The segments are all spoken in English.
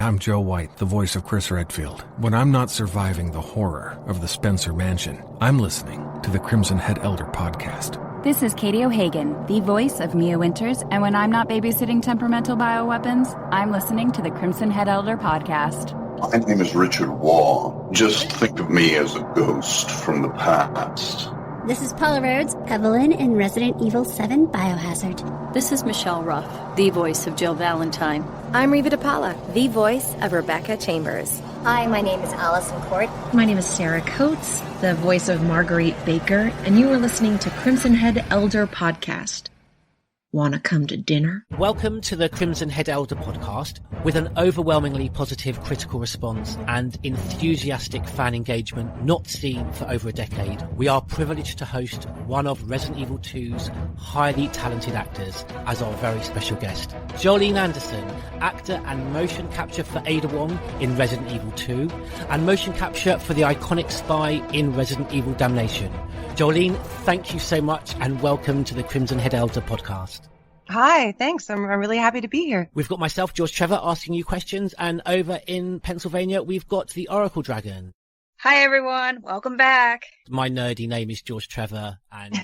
I'm Joe White, the voice of Chris Redfield. When I'm not surviving the horror of the Spencer Mansion, I'm listening to the Crimson Head Elder podcast. This is Katie O'Hagan, the voice of Mia Winters, and when I'm not babysitting temperamental bioweapons, I'm listening to the Crimson Head Elder podcast. My name is Richard Waugh. Just think of me as a ghost from the past. This is Paula Rhodes, Evelyn in Resident Evil 7 Biohazard. This is Michelle Ruff, the voice of Jill Valentine. I'm Reva DePaula, the voice of Rebecca Chambers. Hi, my name is Allison Court. My name is Sarah Coates, the voice of Marguerite Baker, and you are listening to Crimson Head Elder Podcast. Wanna come to dinner? Welcome to the Crimson Head Elder podcast. With an overwhelmingly positive critical response and enthusiastic fan engagement not seen for over a decade, we are privileged to host one of Resident Evil 2's highly talented actors as our very special guest. Jolene Andersen, actor and motion capture for Ada Wong in Resident Evil 2, and motion capture for the iconic spy in Resident Evil Damnation. Jolene, thank you so much and welcome to the Crimson Head Elder podcast. Hi, thanks. I'm really happy to be here. We've got myself, George Trevor, asking you questions, and over in Pennsylvania, we've got the Oracle Dragon. Hi, everyone. Welcome back. My nerdy name is George Trevor, and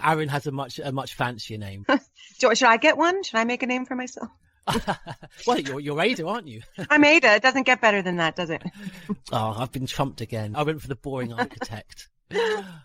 Aaron has a much fancier name. Should I get one? Should I make a name for myself? Well, you're Ada, aren't you? I'm Ada. It doesn't get better than that, does it? Oh, I've been trumped again. I went for the boring architect.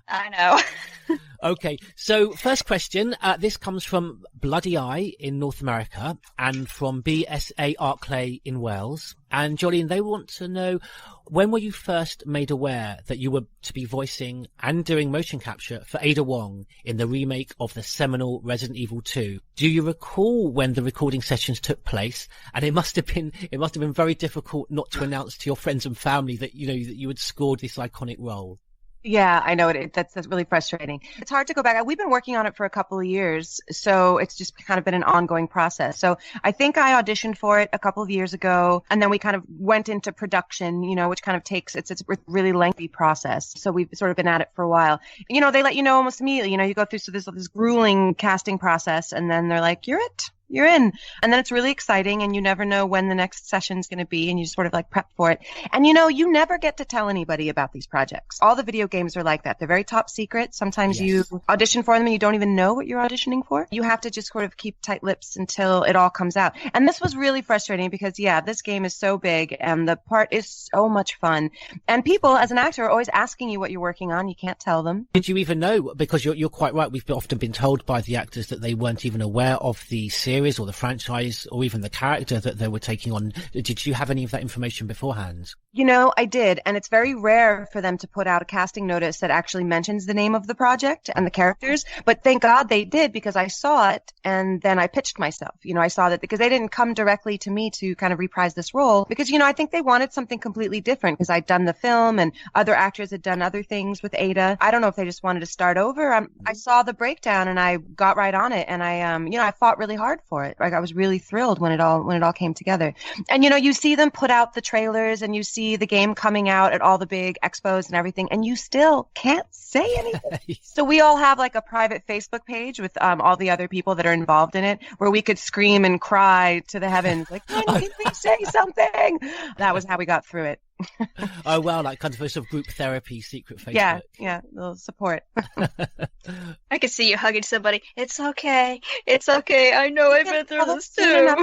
I know. Okay, so first question. This comes from Bloody Eye in North America and from BSA Arclay in Wales. And Jolene, they want to know, when were you first made aware that you were to be voicing and doing motion capture for Ada Wong in the remake of the seminal Resident Evil 2? Do you recall when the recording sessions took place? And it must have been very difficult not to announce to your friends and family that you had scored this iconic role. Yeah, I know it. That's really frustrating. It's hard to go back. We've been working on it for a couple of years, so it's just kind of been an ongoing process. So I think I auditioned for it a couple of years ago, and then we kind of went into production, which kind of takes, it's a really lengthy process. So we've sort of been at it for a while. They let you know almost immediately. You go through this grueling casting process, and then they're like, you're in. And then it's really exciting, and you never know when the next session's going to be, and you just sort of like prep for it. And you never get to tell anybody about these projects. All the video games are like that. They're very top secret. Sometimes you audition for them and you don't even know what you're auditioning for. You have to just sort of keep tight lips until it all comes out. And this was really frustrating because, this game is so big and the part is so much fun. And people, as an actor, are always asking you what you're working on. You can't tell them. Did you even know? Because you're quite right. We've often been told by the actors that they weren't even aware of the series or the franchise or even the character that they were taking on. Did you have any of that information beforehand? I did. And it's very rare for them to put out a casting notice that actually mentions the name of the project and the characters. But thank God they did, because I saw it and then I pitched myself. I saw that because they didn't come directly to me to kind of reprise this role because, I think they wanted something completely different because I'd done the film and other actors had done other things with Ada. I don't know if they just wanted to start over. I saw the breakdown and I got right on it, and I fought really hard for it. Like, I was really thrilled when it all came together. And you see them put out the trailers and you see the game coming out at all the big expos and everything, and you still can't say anything. So we all have like a private Facebook page with all the other people that are involved in it, where we could scream and cry to the heavens, like, can we say something? That was how we got through it. Oh, wow, like kind of a sort of group therapy, secret Facebook. Yeah, a little support. I could see you hugging somebody. It's okay. I know I've been through this too.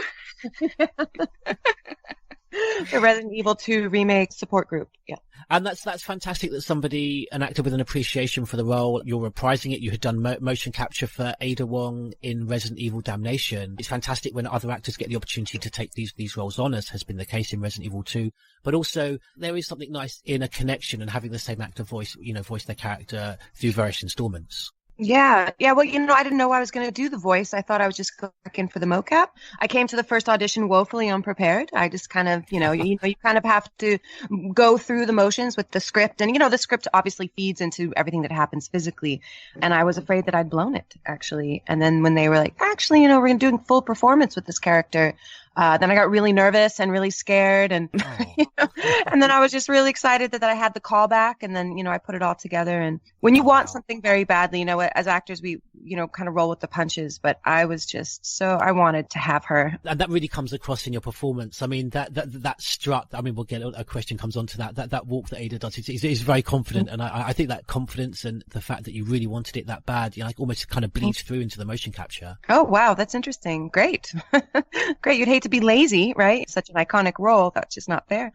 The Resident Evil 2 remake support group. Yeah. And that's fantastic that an actor with an appreciation for the role, you're reprising it. You had done motion capture for Ada Wong in Resident Evil Damnation. It's fantastic when other actors get the opportunity to take these roles on, as has been the case in Resident Evil 2. But also, there is something nice in a connection and having the same actor voice their character through various installments. Yeah. Well, I didn't know I was going to do the voice. I thought I was just looking for the mocap. I came to the first audition woefully unprepared. I just kind of, you kind of have to go through the motions with the script. And, the script obviously feeds into everything that happens physically. And I was afraid that I'd blown it, actually. And then when they were like, actually, we're doing full performance with this character, Then I got really nervous and really scared, and and then I was just really excited that I had the callback, and then I put it all together. And when you want something very badly, as actors we kind of roll with the punches, but I was just I wanted to have her, and that really comes across in your performance. I mean that strut. I mean, we'll get a question comes on to that walk that Ada does. Is very confident, and I think that confidence and the fact that you really wanted it that bad, almost kind of bleeds through into the motion capture. Oh wow, that's interesting. Great. Great. You'd hate to be lazy, right? Such an iconic role. That's just not fair.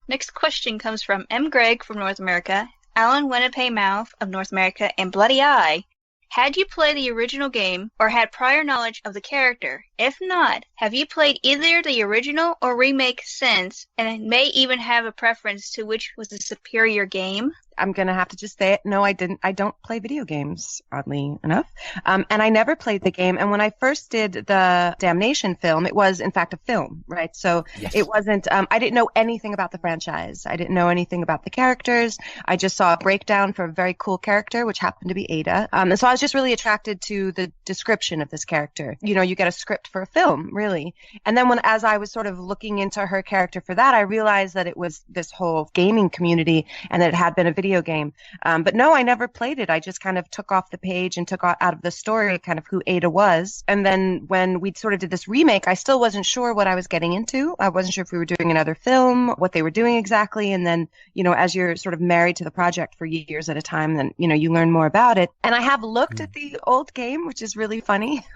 Next question comes from M. Gregg from North America, Alan Winnipeg Mouth of North America, and Bloody Eye. Had you played the original game or had prior knowledge of the character? If not, have you played either the original or remake since, and may even have a preference to which was the superior game? I'm going to have to just say it. No, I didn't. I don't play video games, oddly enough. And I never played the game. And when I first did the Damnation film, it was, in fact, a film, right? So It wasn't, I didn't know anything about the franchise. I didn't know anything about the characters. I just saw a breakdown for a very cool character, which happened to be Ada. And so I was just really attracted to the description of this character. You get a script for a film, really. And then as I was sort of looking into her character for that, I realized that it was this whole gaming community and that it had been a video game. But no, I never played it. I just kind of took off the page and took out of the story kind of who Ada was. And then when we sort of did this remake, I still wasn't sure what I was getting into. I wasn't sure if we were doing another film, what they were doing exactly. And then, as you're sort of married to the project for years at a time, then, you learn more about it. And I have looked at the old game, which is really funny.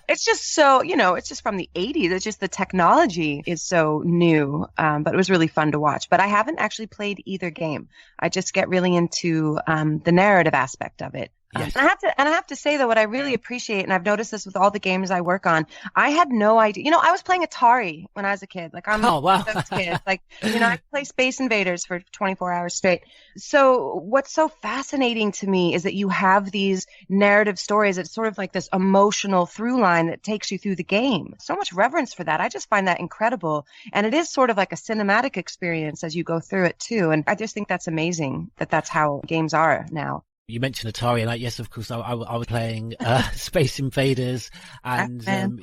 It's just so, it's just from the 80s. It's just the technology is so new. But it was really fun to watch. But I haven't actually played either game. I just get really into the narrative aspect of it. Yes. And I have to say though, what I really appreciate, and I've noticed this with all the games I work on, I had no idea. I was playing Atari when I was a kid. Like I'm one of those kids. Like, I play Space Invaders for 24 hours straight. So what's so fascinating to me is that you have these narrative stories. It's sort of like this emotional through line that takes you through the game. So much reverence for that. I just find that incredible. And it is sort of like a cinematic experience as you go through it too. And I just think that's amazing that that's how games are now. You mentioned Atari, and yes, of course, I was playing Space Invaders, and and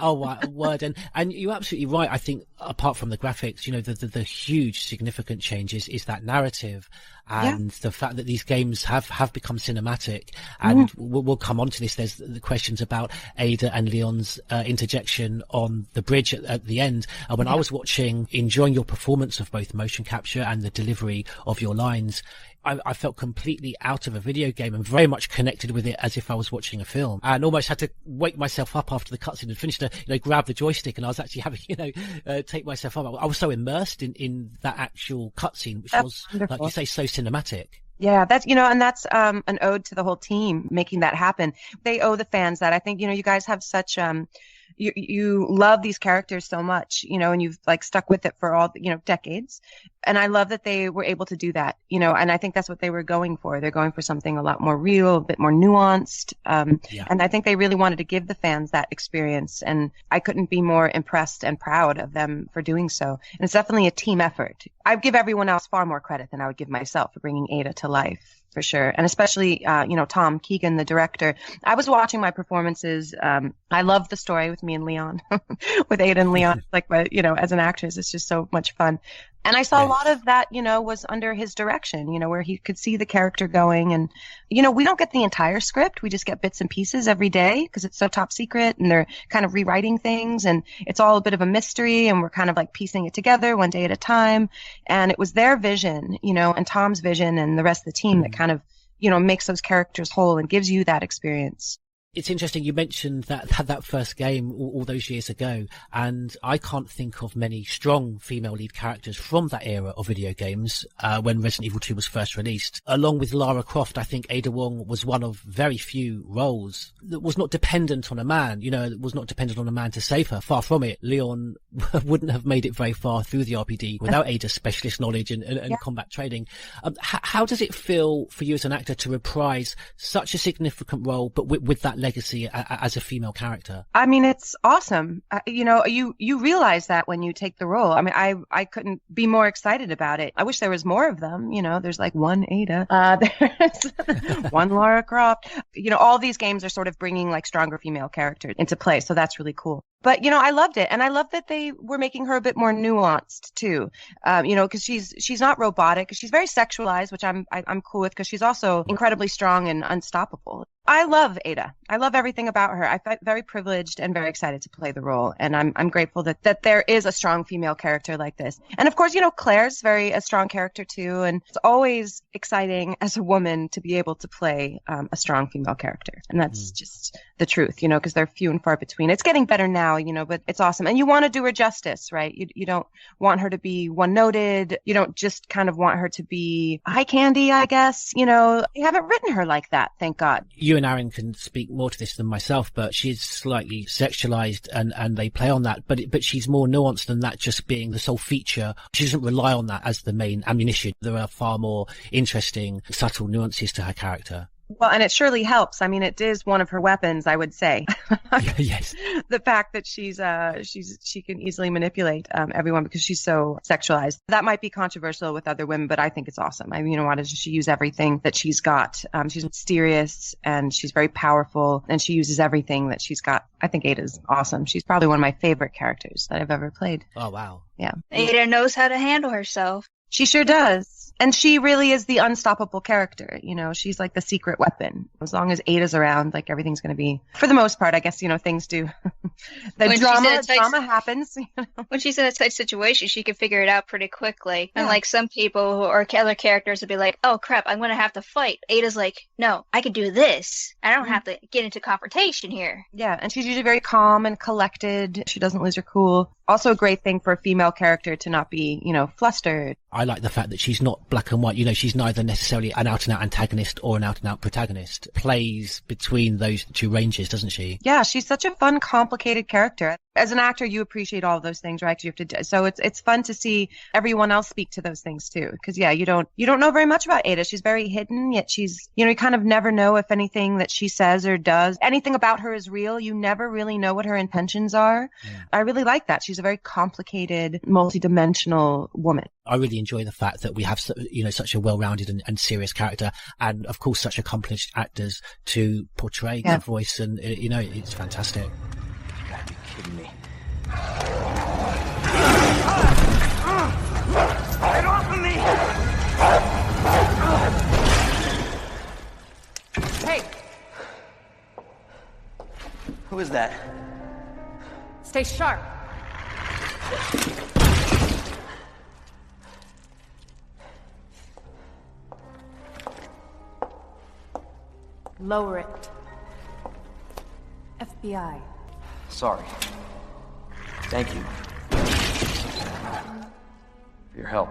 you're absolutely right. I think apart from the graphics, the huge significant changes is that narrative and the fact that these games have become cinematic. And we'll come on to this. There's the questions about Ada and Leon's interjection on the bridge at the end. And when I was enjoying your performance of both motion capture and the delivery of your lines, I felt completely out of a video game and very much connected with it as if I was watching a film, and almost had to wake myself up after the cutscene had finished to grab the joystick, and I was actually having take myself up. I was so immersed in that actual cutscene, which was wonderful. Like you say, so cinematic. Yeah, that's, and that's an ode to the whole team making that happen. They owe the fans that. I think, you guys have such you love these characters so much, and you've stuck with it for all, decades. And I love that they were able to do that, and I think that's what they were going for. They're going for something a lot more real, a bit more nuanced. And I think they really wanted to give the fans that experience. And I couldn't be more impressed and proud of them for doing so. And it's definitely a team effort. I give everyone else far more credit than I would give myself for bringing Ada to life. For sure. And especially, Tom Keegan, the director. I was watching my performances. I love the story with me and Leon, with Ada and Leon, as an actress, it's just so much fun. And I saw a lot of that, was under his direction, where he could see the character going. And, we don't get the entire script. We just get bits and pieces every day because it's so top secret and they're kind of rewriting things and it's all a bit of a mystery and we're kind of piecing it together one day at a time. And it was their vision, and Tom's vision and the rest of the team that kind of, makes those characters whole and gives you that experience. It's interesting you mentioned that first game all those years ago, and I can't think of many strong female lead characters from that era of video games when Resident Evil 2 was first released. Along with Lara Croft, I think Ada Wong was one of very few roles that was not dependent on a man, was not dependent on a man to save her. Far from it. Leon wouldn't have made it very far through the RPD without Ada's specialist knowledge and combat training. How does it feel for you as an actor to reprise such a significant role, but with that legacy as a female character? I mean, it's awesome. You realize that when you take the role. I mean, I couldn't be more excited about it. I wish there was more of them. There's one Ada, there's one Lara Croft. All these games are sort of bringing stronger female characters into play. So that's really cool. But, I loved it. And I love that they were making her a bit more nuanced too. Because she's not robotic. She's very sexualized, which I'm cool with, because she's also incredibly strong and unstoppable. I love Ada. I love everything about her. I felt very privileged and very excited to play the role. And I'm grateful that there is a strong female character like this. And of course, Claire's a strong character too. And it's always exciting as a woman to be able to play a strong female character. And that's just the truth, because they're few and far between. It's getting better now, but it's awesome. And you want to do her justice, right? You don't want her to be one-noted. You don't just kind of want her to be eye candy, I guess. You haven't written her like that, thank God. You and Aaron can speak more to this than myself, but she's slightly sexualized and they play on that, but she's more nuanced than that just being the sole feature. She doesn't rely on that as the main ammunition. There are far more interesting, subtle nuances to her character. Well, and it surely helps. I mean, it is one of her weapons, I would say. Yes. The fact that she can easily manipulate everyone because she's so sexualized. That might be controversial with other women, but I think it's awesome. I mean, why does she use everything that she's got? She's mysterious and she's very powerful and she uses everything that she's got. I think Ada's awesome. She's probably one of my favorite characters that I've ever played. Oh, wow. Yeah. Ada knows how to handle herself. She sure does. And she really is the unstoppable character. She's like the secret weapon. As long as Ada's around, like everything's going to be, for the most part, I guess, things do. Drama happens. When she's in a tight situation, she can figure it out pretty quickly. Yeah. Unlike some people or other characters would be like, oh crap, I'm going to have to fight. Ada's like, no, I can do this. I don't have to get into confrontation here. Yeah. And she's usually very calm and collected. She doesn't lose her cool. Also a great thing for a female character to not be, flustered. I like the fact that she's not black and white. She's neither necessarily an out-and-out antagonist or an out-and-out protagonist. Plays between those two ranges, doesn't she? Yeah, she's such a fun, complicated character. As an actor, you appreciate all of those things, right? 'Cause you have to. So it's fun to see everyone else speak to those things too. Because you don't know very much about Ada. She's very hidden, yet she's you kind of never know if anything that she says or does, anything about her is real. You never really know what her intentions are. Yeah. I really like that. She's a very complicated, multidimensional woman. I really enjoy the fact that we have, such a well-rounded and serious character, and of course, such accomplished actors to portray that voice, and it's fantastic. You gotta be kidding me! Get off of me! Hey! Who is that? Stay sharp. Lower it. FBI. Sorry. Thank you. For your help.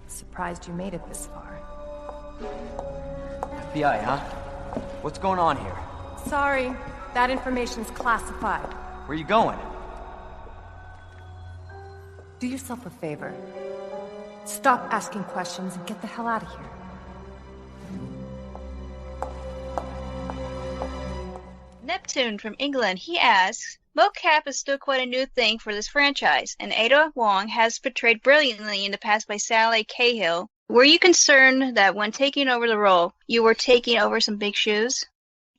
Surprised you made it this far. FBI, huh? What's going on here? Sorry, that information's classified. Where are you going? Do yourself a favor. Stop asking questions and get the hell out of here. Neptune from England, he asks, Mocap is still quite a new thing for this franchise, and Ada Wong has portrayed brilliantly in the past by Sally Cahill. Were you concerned that when taking over the role, you were taking over some big shoes?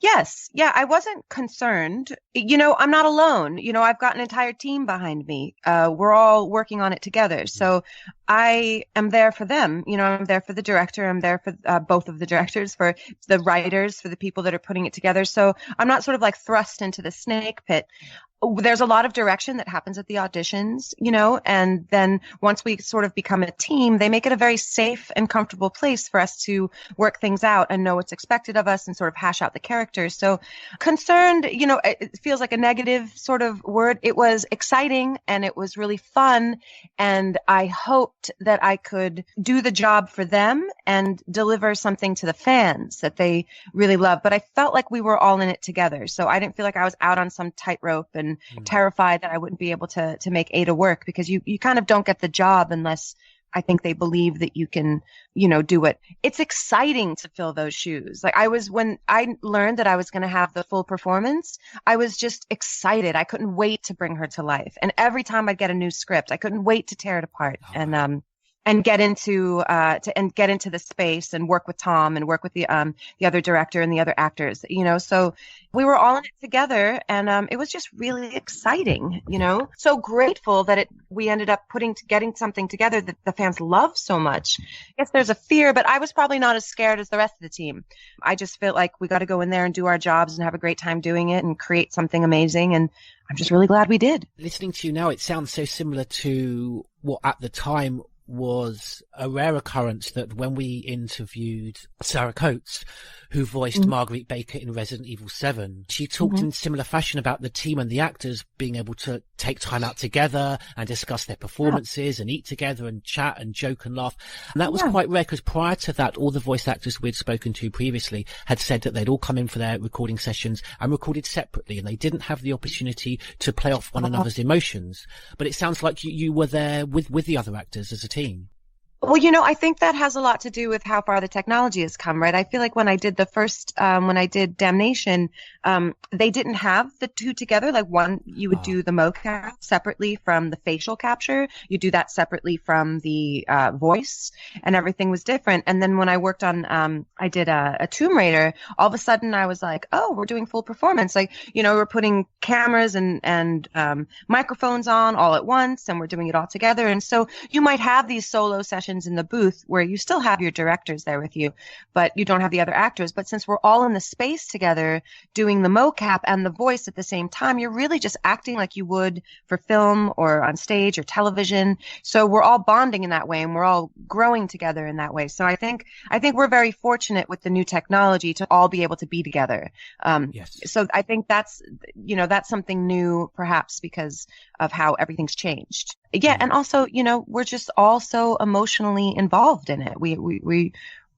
Yes. Yeah, I wasn't concerned. I'm not alone. I've got an entire team behind me. We're all working on it together. So I am there for them. I'm there for the director. I'm there for both of the directors, for the writers, for the people that are putting it together. So I'm not sort of like thrust into the snake pit. There's a lot of direction that happens at the auditions, and then once we sort of become a team, they make it a very safe and comfortable place for us to work things out and know what's expected of us and sort of hash out the characters. So concerned, it feels like a negative sort of word. It was exciting and it was really fun. And I hoped that I could do the job for them and deliver something to the fans that they really love. But I felt like we were all in it together. So I didn't feel like I was out on some tightrope and terrified that I wouldn't be able to make Ada work, because you kind of don't get the job unless I think they believe that you can, do it. It's exciting to fill those shoes. Like when I learned that I was going to have the full performance, I was just excited. I couldn't wait to bring her to life. And every time I'd get a new script, I couldn't wait to tear it apart. And and get into the space and work with Tom and work with the other director and the other actors, so we were all in it together, and it was just really exciting, so grateful that we ended up getting something together that the fans love so much. I guess there's a fear, but I was probably not as scared as the rest of the team. I just felt like we got to go in there and do our jobs and have a great time doing it and create something amazing, and I'm just really glad we did. Listening to you now, it sounds so similar to what at the time was a rare occurrence, that when we interviewed Sarah Coates, who voiced Marguerite Baker in Resident Evil 7, she talked in similar fashion about the team and the actors being able to take time out together and discuss their performances and eat together and chat and joke and laugh. And that was quite rare, because prior to that, all the voice actors we'd spoken to previously had said that they'd all come in for their recording sessions and recorded separately, and they didn't have the opportunity to play off one another's emotions. But it sounds like you were there with the other actors as a team. Well, I think that has a lot to do with how far the technology has come, right? I feel like when I did when I did Damnation, they didn't have the two together. Like you would do the mocap separately from the facial capture. You do that separately from the voice, and everything was different. And then when I worked on, I did a Tomb Raider, all of a sudden I was like, oh, we're doing full performance. Like, we're putting cameras and microphones on all at once, and we're doing it all together. And so you might have these solo sessions in the booth where you still have your directors there with you, but you don't have the other actors. But since we're all in the space together doing the mocap and the voice at the same time, you're really just acting like you would for film or on stage or television. So we're all bonding in that way, and we're all growing together in that way. So I think we're very fortunate with the new technology to all be able to be together. Yes. So I think that's something new, perhaps because of how everything's changed. Yeah. And also, we're just all so emotionally involved in it. We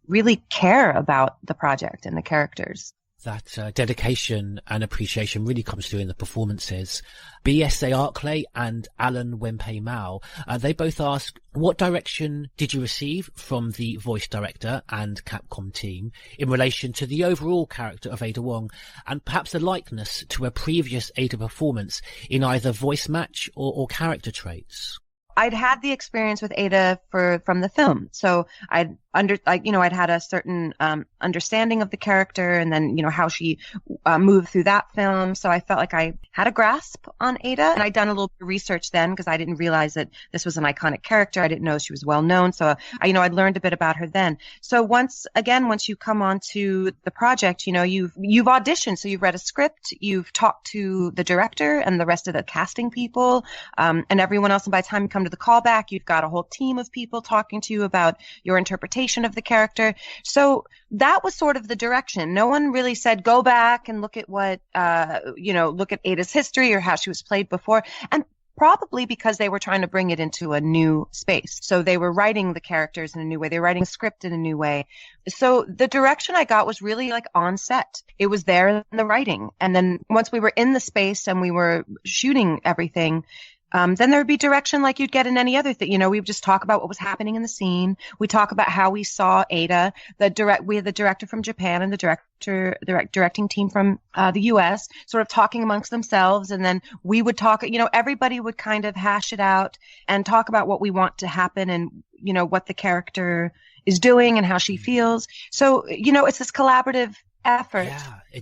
really care about the project and the characters. That dedication and appreciation really comes through in the performances. BSA Arkley and Alan Wempe Mao, they both ask, what direction did you receive from the voice director and Capcom team in relation to the overall character of Ada Wong, and perhaps a likeness to a previous Ada performance in either voice match or character traits? I'd had the experience with Ada from the film, so I'd had a certain understanding of the character, and then how she moved through that film. So I felt like I had a grasp on Ada, and I'd done a little bit of research then because I didn't realize that this was an iconic character. I didn't know she was well known, so I'd learned a bit about her then. So once you come onto the project, you've auditioned, so you've read a script, you've talked to the director and the rest of the casting people, and everyone else. And by the time you come to the callback, you've got a whole team of people talking to you about your interpretation of the character. So that was sort of the direction. No one really said, go back and look at what, look at Ada's history or how she was played before. And probably because they were trying to bring it into a new space. So they were writing the characters in a new way. They were writing the script in a new way. So the direction I got was really like on set. It was there in the writing. And then once we were in the space and we were shooting everything, then there would be direction like you'd get in any other thing. We would just talk about what was happening in the scene. We talk about how we saw Ada. We had the director from Japan and the directing team from the U.S. sort of talking amongst themselves, and then we would talk. Everybody would kind of hash it out and talk about what we want to happen and what the character is doing and how she feels. So it's this collaborative effort.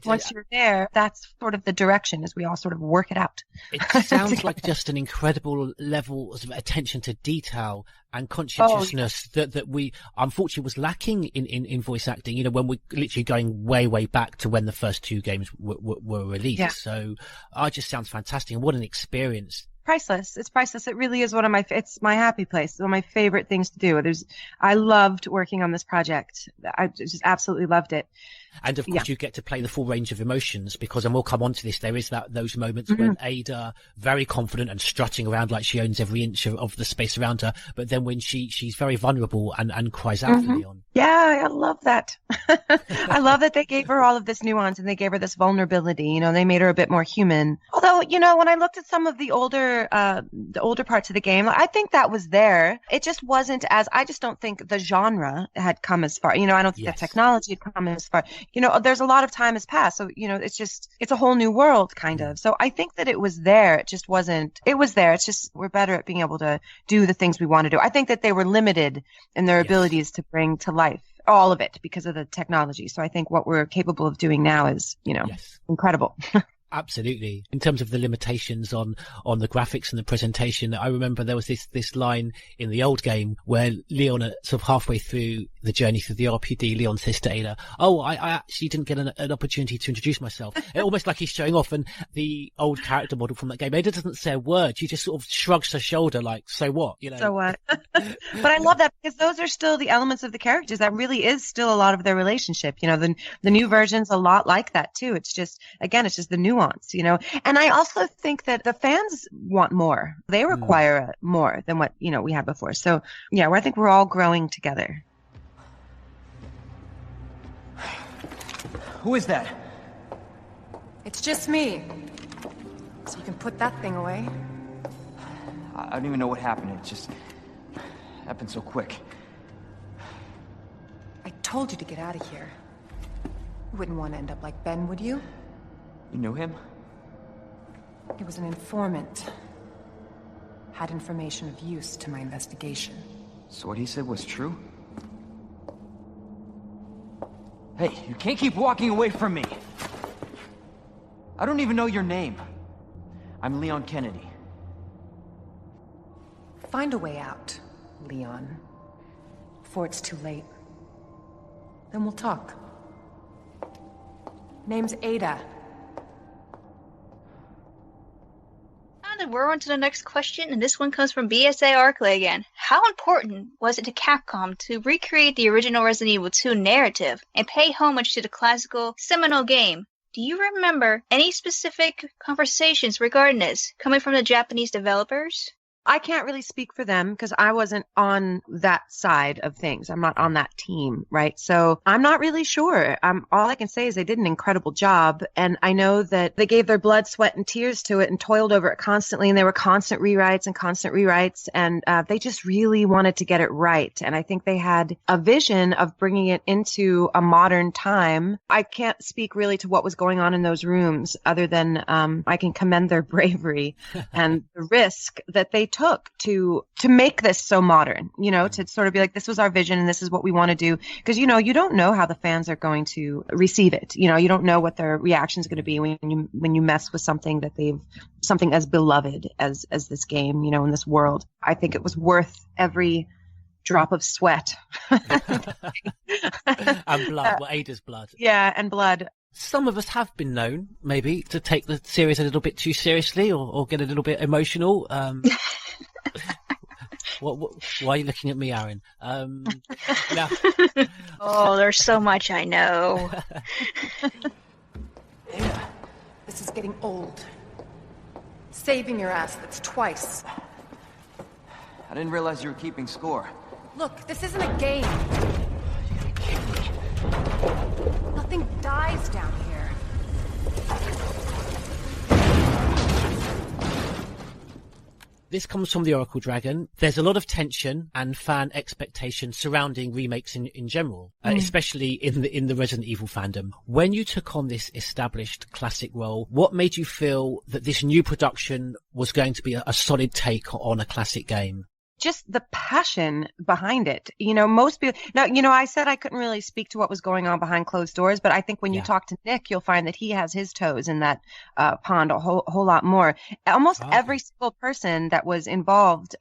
Once you're there, that's sort of the direction, as we all sort of work it out. It sounds like just an incredible level of attention to detail and conscientiousness that we unfortunately was lacking in voice acting, when we're literally going way back to when the first two games were released. Yeah. So it just sounds fantastic, and what an experience. Priceless. It's priceless. It really is it's my happy place. It's one of my favorite things to do. I loved working on this project. I just absolutely loved it. And of course, you get to play the full range of emotions because, and we'll come on to this, there is those moments when Ada, very confident and strutting around like she owns every inch of the space around her, but then when she's very vulnerable and cries out for Leon. Yeah, I love that. I love that they gave her all of this nuance and they gave her this vulnerability. They made her a bit more human. Although, when I looked at some of the older parts of the game, I think that was there. It just wasn't I just don't think the genre had come as far. I don't think the technology had come as far. there's a lot of time has passed. So, it's a whole new world kind of. So I think that it was there. It just wasn't, it was there. It's just, we're better at being able to do the things we want to do. I think that they were limited in their abilities to bring to life all of it because of the technology. So I think what we're capable of doing now is, incredible. Absolutely. In terms of the limitations on the graphics and the presentation, I remember there was this line in the old game where Leon, sort of halfway through the journey through the RPD, Leon says to Ada, "Oh, I actually didn't get an opportunity to introduce myself." Almost like he's showing off. And the old character model from that game, Ada doesn't say a word. She just sort of shrugs her shoulder like, "So what?" So what? But I love that because those are still the elements of the characters. That really is still a lot of their relationship. The new version's a lot like that too. It's just, again, it's just the nuance. And I also think that the fans want more. They require more than what, we had before. So, yeah, I think we're all growing together. Who is that? It's just me. So you can put that thing away. I don't even know what happened. It just happened so quick. I told you to get out of here. You wouldn't want to end up like Ben, would you? You knew him? He was an informant. Had information of use to my investigation. So what he said was true? Hey, you can't keep walking away from me! I don't even know your name. I'm Leon Kennedy. Find a way out, Leon. Before it's too late. Then we'll talk. Name's Ada. And we're on to the next question, and this one comes from BSA Arkley again. How important was it to Capcom to recreate the original Resident Evil 2 narrative and pay homage to the classical seminal game? Do you remember any specific conversations regarding this coming from the Japanese developers? I can't really speak for them because I wasn't on that side of things. I'm not on that team, right? So I'm not really sure. All I can say is they did an incredible job. And I know that they gave their blood, sweat, and tears to it and toiled over it constantly. And there were constant rewrites. And they just really wanted to get it right. And I think they had a vision of bringing it into a modern time. I can't speak really to what was going on in those rooms other than I can commend their bravery and the risk that they took to make this so modern, to sort of be like, this was our vision and this is what we want to do. Because, you don't know how the fans are going to receive it. You don't know what their reaction is going to be when you mess with something something as beloved as this game, in this world. I think it was worth every drop of sweat. And blood, Ada's blood. Yeah, and blood. Some of us have been known, maybe, to take the series a little bit too seriously or get a little bit emotional. Why are you looking at me, Aaron? No. Oh, there's so much I know. Yeah, this is getting old. Saving your ass, that's twice. I didn't realize you were keeping score. Look, this isn't a game. Nothing dies down here. This comes from the Oracle Dragon. There's a lot of tension and fan expectation surrounding remakes in general, especially in the Resident Evil fandom. When you took on this established classic role, what made you feel that this new production was going to be a solid take on a classic game? Just the passion behind it. Most people, now, I said I couldn't really speak to what was going on behind closed doors, but I think when you talk to Nick, you'll find that he has his toes in that pond a whole lot more. Almost every single person that was involved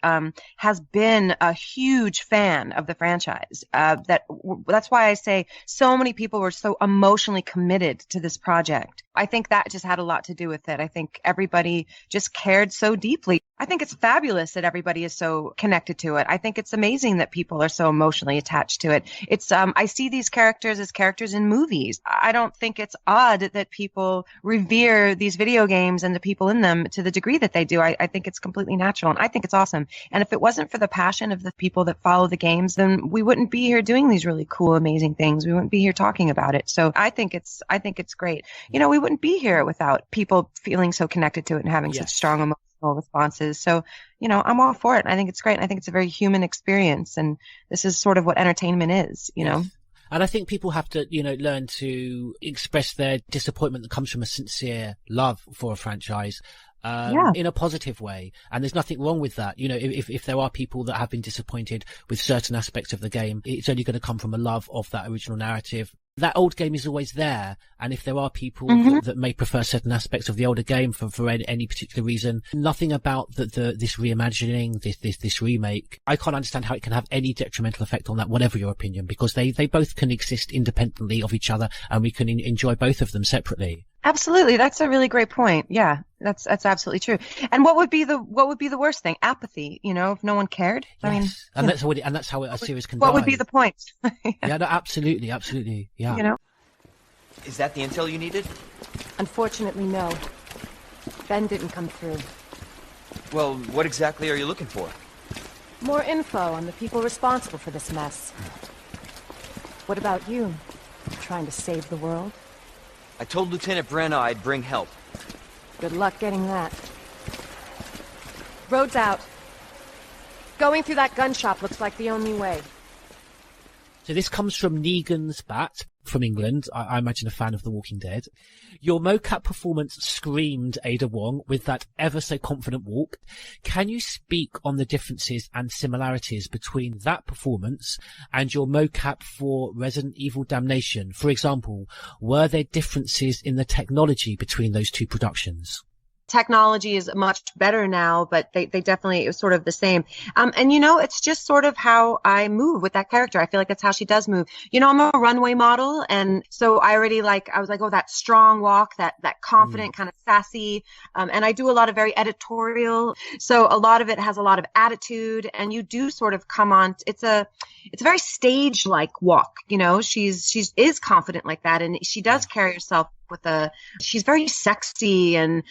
has been a huge fan of the franchise. That's why I say so many people were so emotionally committed to this project. I think that just had a lot to do with it. I think everybody just cared so deeply. I think it's fabulous that everybody is so connected to it. I think it's amazing that people are so emotionally attached to it. It's I see these characters as characters in movies. I don't think it's odd that people revere these video games and the people in them to the degree that they do. I think it's completely natural, and I think it's awesome. And if it wasn't for the passion of the people that follow the games, then we wouldn't be here doing these really cool, amazing things. We wouldn't be here talking about it. So I think it's great. We wouldn't be here without people feeling so connected to it and having such strong emotional responses. So, I'm all for it. I think it's great. I think it's a very human experience. And this is sort of what entertainment is, And I think people have to, learn to express their disappointment that comes from a sincere love for a franchise. In a positive way. And there's nothing wrong with that. If there are people that have been disappointed with certain aspects of the game, it's only going to come from a love of that original narrative. That old game is always there. And if there are people that may prefer certain aspects of the older game for any particular reason, nothing about this reimagining, this remake, I can't understand how it can have any detrimental effect on that, whatever your opinion, because they both can exist independently of each other, and we can enjoy both of them separately. Absolutely. That's a really great point. Yeah, that's absolutely true. And what would be the worst thing? Apathy, if no one cared? Yes. I mean, that's how a series can What die. would be the point? Yeah, no, absolutely. Yeah. Is that the intel you needed? Unfortunately, no. Ben didn't come through. Well, what exactly are you looking for? More info on the people responsible for this mess. What about you? Trying to save the world? I told Lieutenant Brenna I'd bring help. Good luck getting that. Road's out. Going through that gun shop looks like the only way. So this comes from Negan's Bat from England. I imagine a fan of The Walking Dead. Your mocap performance screamed Ada Wong with that ever so confident walk. Can you speak on the differences and similarities between that performance and your mocap for Resident Evil Damnation? For example, were there differences in the technology between those two productions? Technology is much better now, but they definitely, it was sort of the same. And it's just sort of how I move with that character. I feel like that's how she does move. I'm a runway model. And so I was like, oh, that strong walk, that confident, kind of sassy. And I do a lot of very editorial. So a lot of it has a lot of attitude, and you do sort of come on. It's a very stage-like walk. She is confident like that. And she does carry herself she's very sexy, and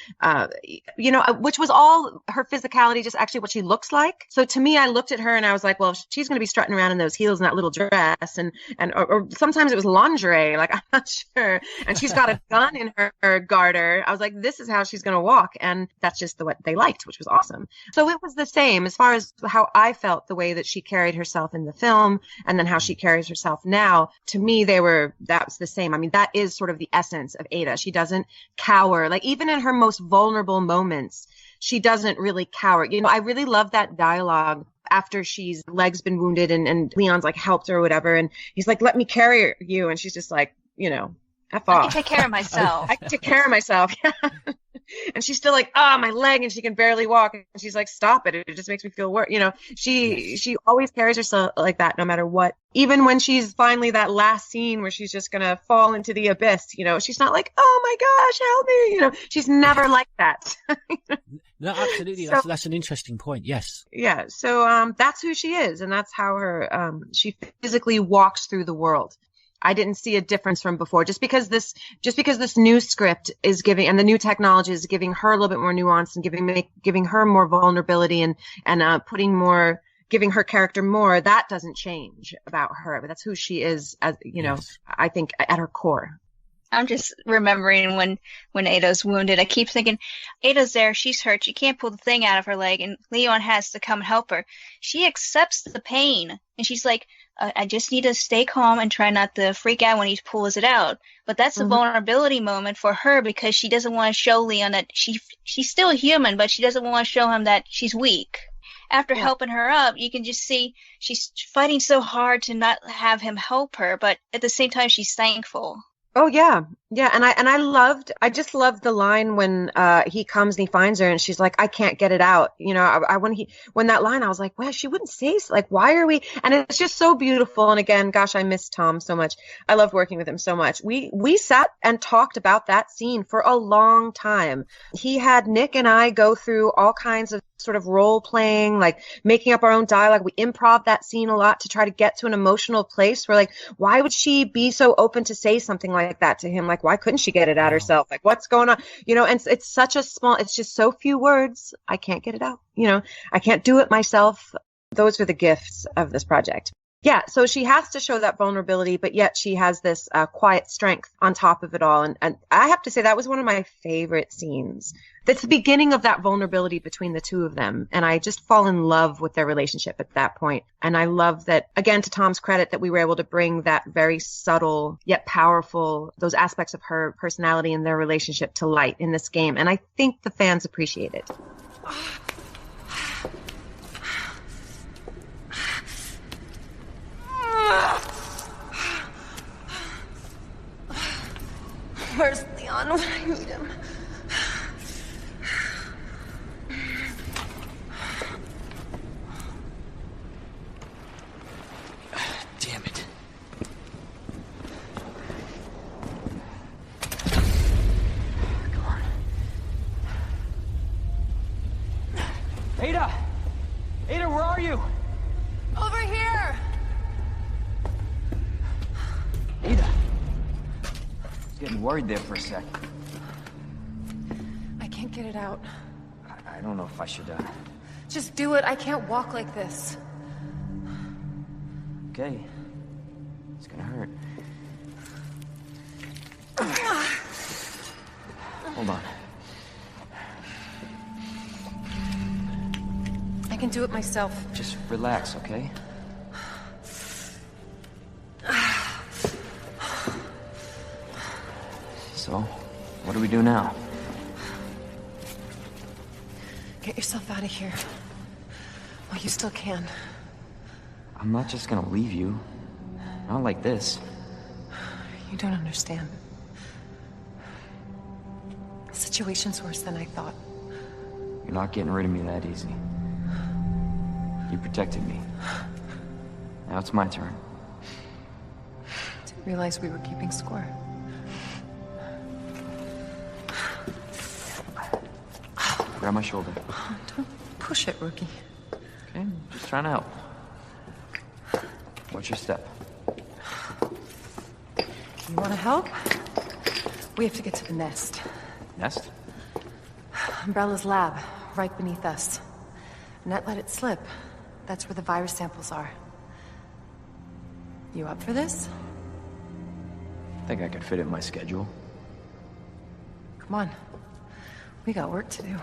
which was all her physicality, just actually what she looks like. So to me, I looked at her and I was like, well, she's going to be strutting around in those heels and that little dress, or sometimes it was lingerie, like, I'm not sure. And she's got a gun in her garter. I was like, this is how she's going to walk. And that's just what they liked, which was awesome. So it was the same as far as how I felt the way that she carried herself in the film, and then how she carries herself now. To me, that was the same. I mean, that is sort of the essence of Ada. She doesn't cower. Like, even in her most vulnerable moments, she doesn't really cower. I really love that dialogue after she's leg's been wounded and Leon's like helped her or whatever. And he's like, let me carry you. And she's just like, F off. I can take care of myself. I can take care of myself. And she's still like, my leg, and she can barely walk. And she's like, stop it. It just makes me feel worse. She always carries herself like that, no matter what. Even when she's finally that last scene where she's just going to fall into the abyss, she's not like, oh my gosh, help me. She's never like that. No, absolutely. That's an interesting point. Yes. Yeah. So, that's who she is. And that's how she physically walks through the world. I didn't see a difference from before. Just because this new script is giving, and the new technology is giving her a little bit more nuance and giving her more vulnerability and giving her character more, that doesn't change about her. But that's who she is, as yes. I think at her core. I'm just remembering when Ada's wounded. I keep thinking, Ada's there, she's hurt, she can't pull the thing out of her leg, and Leon has to come help her. She accepts the pain, and she's like, I just need to stay calm and try not to freak out when he pulls it out. But that's a vulnerability moment for her, because she doesn't want to show Leon that she's still human, but she doesn't want to show him that she's weak. After helping her up, you can just see she's fighting so hard to not have him help her, but at the same time, she's thankful. Oh yeah. Yeah. And I just loved the line when, he comes and he finds her and she's like, I can't get it out. When that line, I was like, well, she wouldn't say so. Like, why are we? And it's just so beautiful. And again, gosh, I miss Tom so much. I loved working with him so much. We sat and talked about that scene for a long time. He had Nick and I go through all kinds of sort of role playing, like making up our own dialogue. We improv that scene a lot to try to get to an emotional place where, like, why would she be so open to say something like that to him? Like, why couldn't she get it out herself? Like, what's going on? And it's such it's just so few words. I can't get it out. I can't do it myself. Those are the gifts of this project. Yeah, so she has to show that vulnerability, but yet she has this quiet strength on top of it all. And I have to say that was one of my favorite scenes. That's the beginning of that vulnerability between the two of them. And I just fall in love with their relationship at that point. And I love that, again, to Tom's credit, that we were able to bring that very subtle yet powerful, those aspects of her personality and their relationship to light in this game. And I think the fans appreciate it. Where's Leon when I need him? Damn it. Come on. Ada! Ada, where are you? Over here! Ada! Getting worried there for a sec. I can't get it out. I don't know if I should, Just do it. I can't walk like this. Okay. It's gonna hurt. Hold on. I can do it myself. Just relax, okay? So, what do we do now? Get yourself out of here. While you still can. I'm not just gonna leave you. Not like this. You don't understand. The situation's worse than I thought. You're not getting rid of me that easy. You protected me. Now it's my turn. Didn't realize we were keeping score. Grab my shoulder. Don't push it, rookie. Okay, just trying to help. What's your step? You want to help? We have to get to the nest. Nest? Umbrella's lab, right beneath us. Net let it slip. That's where the virus samples are. You up for this? I think I could fit it in my schedule. Come on. We got work to do.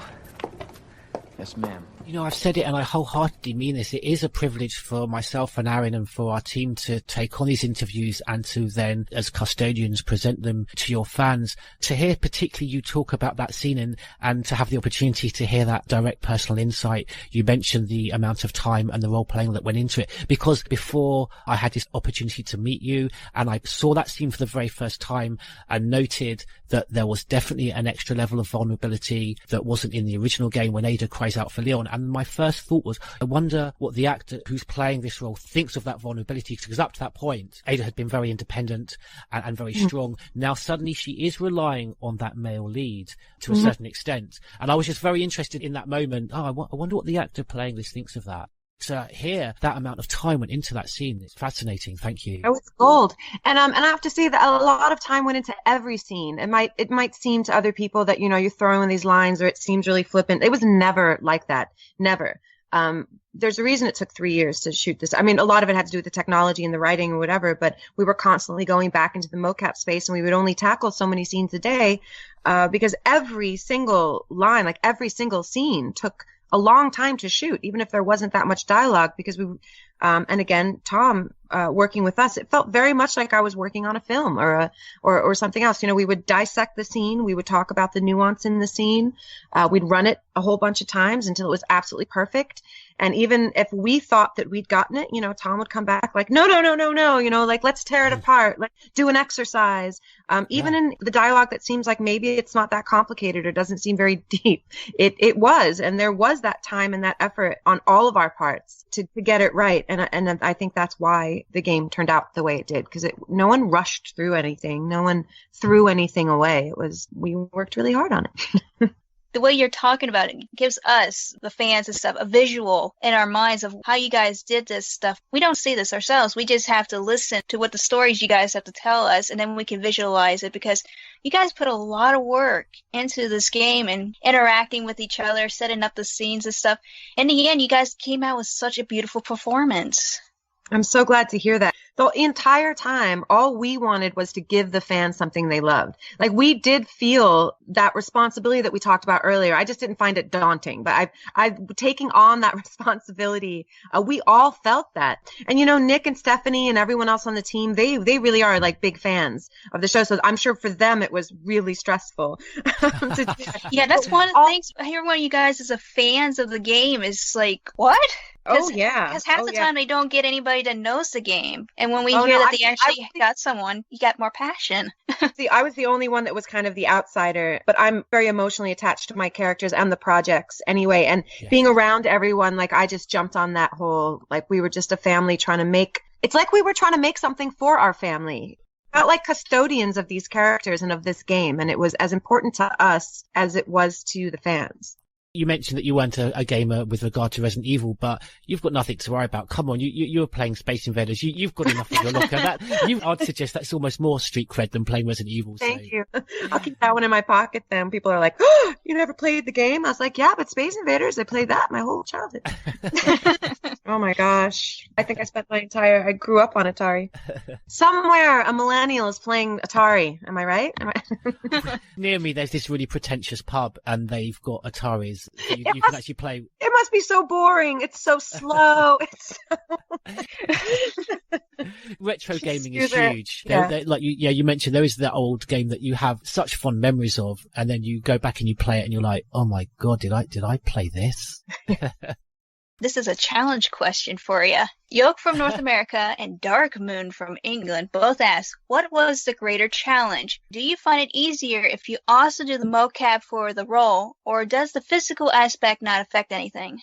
Yes, ma'am. You know, I've said it and I wholeheartedly mean this. It is a privilege for myself and Aaron and for our team to take on these interviews and to then, as custodians, present them to your fans. To hear particularly you talk about that scene and to have the opportunity to hear that direct personal insight. You mentioned the amount of time and the role playing that went into it. Because before I had this opportunity to meet you and I saw that scene for the very first time and noted that there was definitely an extra level of vulnerability that wasn't in the original game when Ada cries out for Leon. And my first thought was, I wonder what the actor who's playing this role thinks of that vulnerability, because up to that point, Ada had been very independent and very strong. Now suddenly she is relying on that male lead to a certain extent. And I was just very interested in that moment. I wonder what the actor playing this thinks of that. To hear that amount of time went into that scene, it's fascinating. Thank you. Oh, it's gold. And I have to say that a lot of time went into every scene. It might seem to other people that, you know, you're throwing in these lines or it seems really flippant. It was never like that. Never. There's a reason it took 3 years to shoot this. I mean, a lot of it had to do with the technology and the writing or whatever, but we were constantly going back into the mocap space and we would only tackle so many scenes a day, because every single line, like every single scene took a long time to shoot, even if there wasn't that much dialogue, because and again, Tom, working with us, it felt very much like I was working on a film or something else. You know, we would dissect the scene. We would talk about the nuance in the scene. We'd run it a whole bunch of times until it was absolutely perfect. And even if we thought that we'd gotten it, you know, Tom would come back like, no, you know, like, let's tear it apart. Let's do an exercise. Even in the dialogue that seems like maybe it's not that complicated or doesn't seem very deep, it was. And there was that time and that effort on all of our parts to get it right. And I think that's why the game turned out the way it did, because no one rushed through anything. No one threw anything away. We worked really hard on it. The way you're talking about it gives us, the fans and stuff, a visual in our minds of how you guys did this stuff. We don't see this ourselves. We just have to listen to what the stories you guys have to tell us, and then we can visualize it, because you guys put a lot of work into this game and interacting with each other, setting up the scenes and stuff. In the end, you guys came out with such a beautiful performance. I'm so glad to hear that. The entire time, all we wanted was to give the fans something they loved. Like, we did feel that responsibility that we talked about earlier. I just didn't find it daunting, but I've taking on that responsibility. We all felt that. And, Nick and Stephanie and everyone else on the team, they really are like big fans of the show. So I'm sure for them, it was really stressful. Yeah, that's one of the things. Hearing one of you guys as a fans of the game is like, what? Oh, yeah. Because half the time they don't get anybody that knows the game. And when we Oh, hear no, that they actually got someone, you got more passion. See, I was the only one that was kind of the outsider, but I'm very emotionally attached to my characters and the projects anyway. And being around everyone, like, I just jumped on that whole, like, we were just a family it's like we were trying to make something for our family. Felt like custodians of these characters and of this game. And it was as important to us as it was to the fans. You mentioned that you weren't a gamer with regard to Resident Evil, but you've got nothing to worry about. Come on, you were playing Space Invaders. You've got enough in your locker. I'd suggest that's almost more street cred than playing Resident Evil. Thank you. I'll keep that one in my pocket then. People are like, oh, you never played the game? I was like, yeah, but Space Invaders, I played that my whole childhood. Oh my gosh. I think I grew up on Atari. Somewhere a millennial is playing Atari. Am I right? Near me, there's this really pretentious pub and they've got Ataris. You can actually play. It must be so boring. It's so slow. Retro gaming is huge. Like you mentioned, there is that old game that you have such fond memories of, and then you go back and you play it, and you're like, "Oh my god, did I play this?" This is a challenge question for you. Yoke from North America and Dark Moon from England both ask, what was the greater challenge? Do you find it easier if you also do the mocap for the role, or does the physical aspect not affect anything?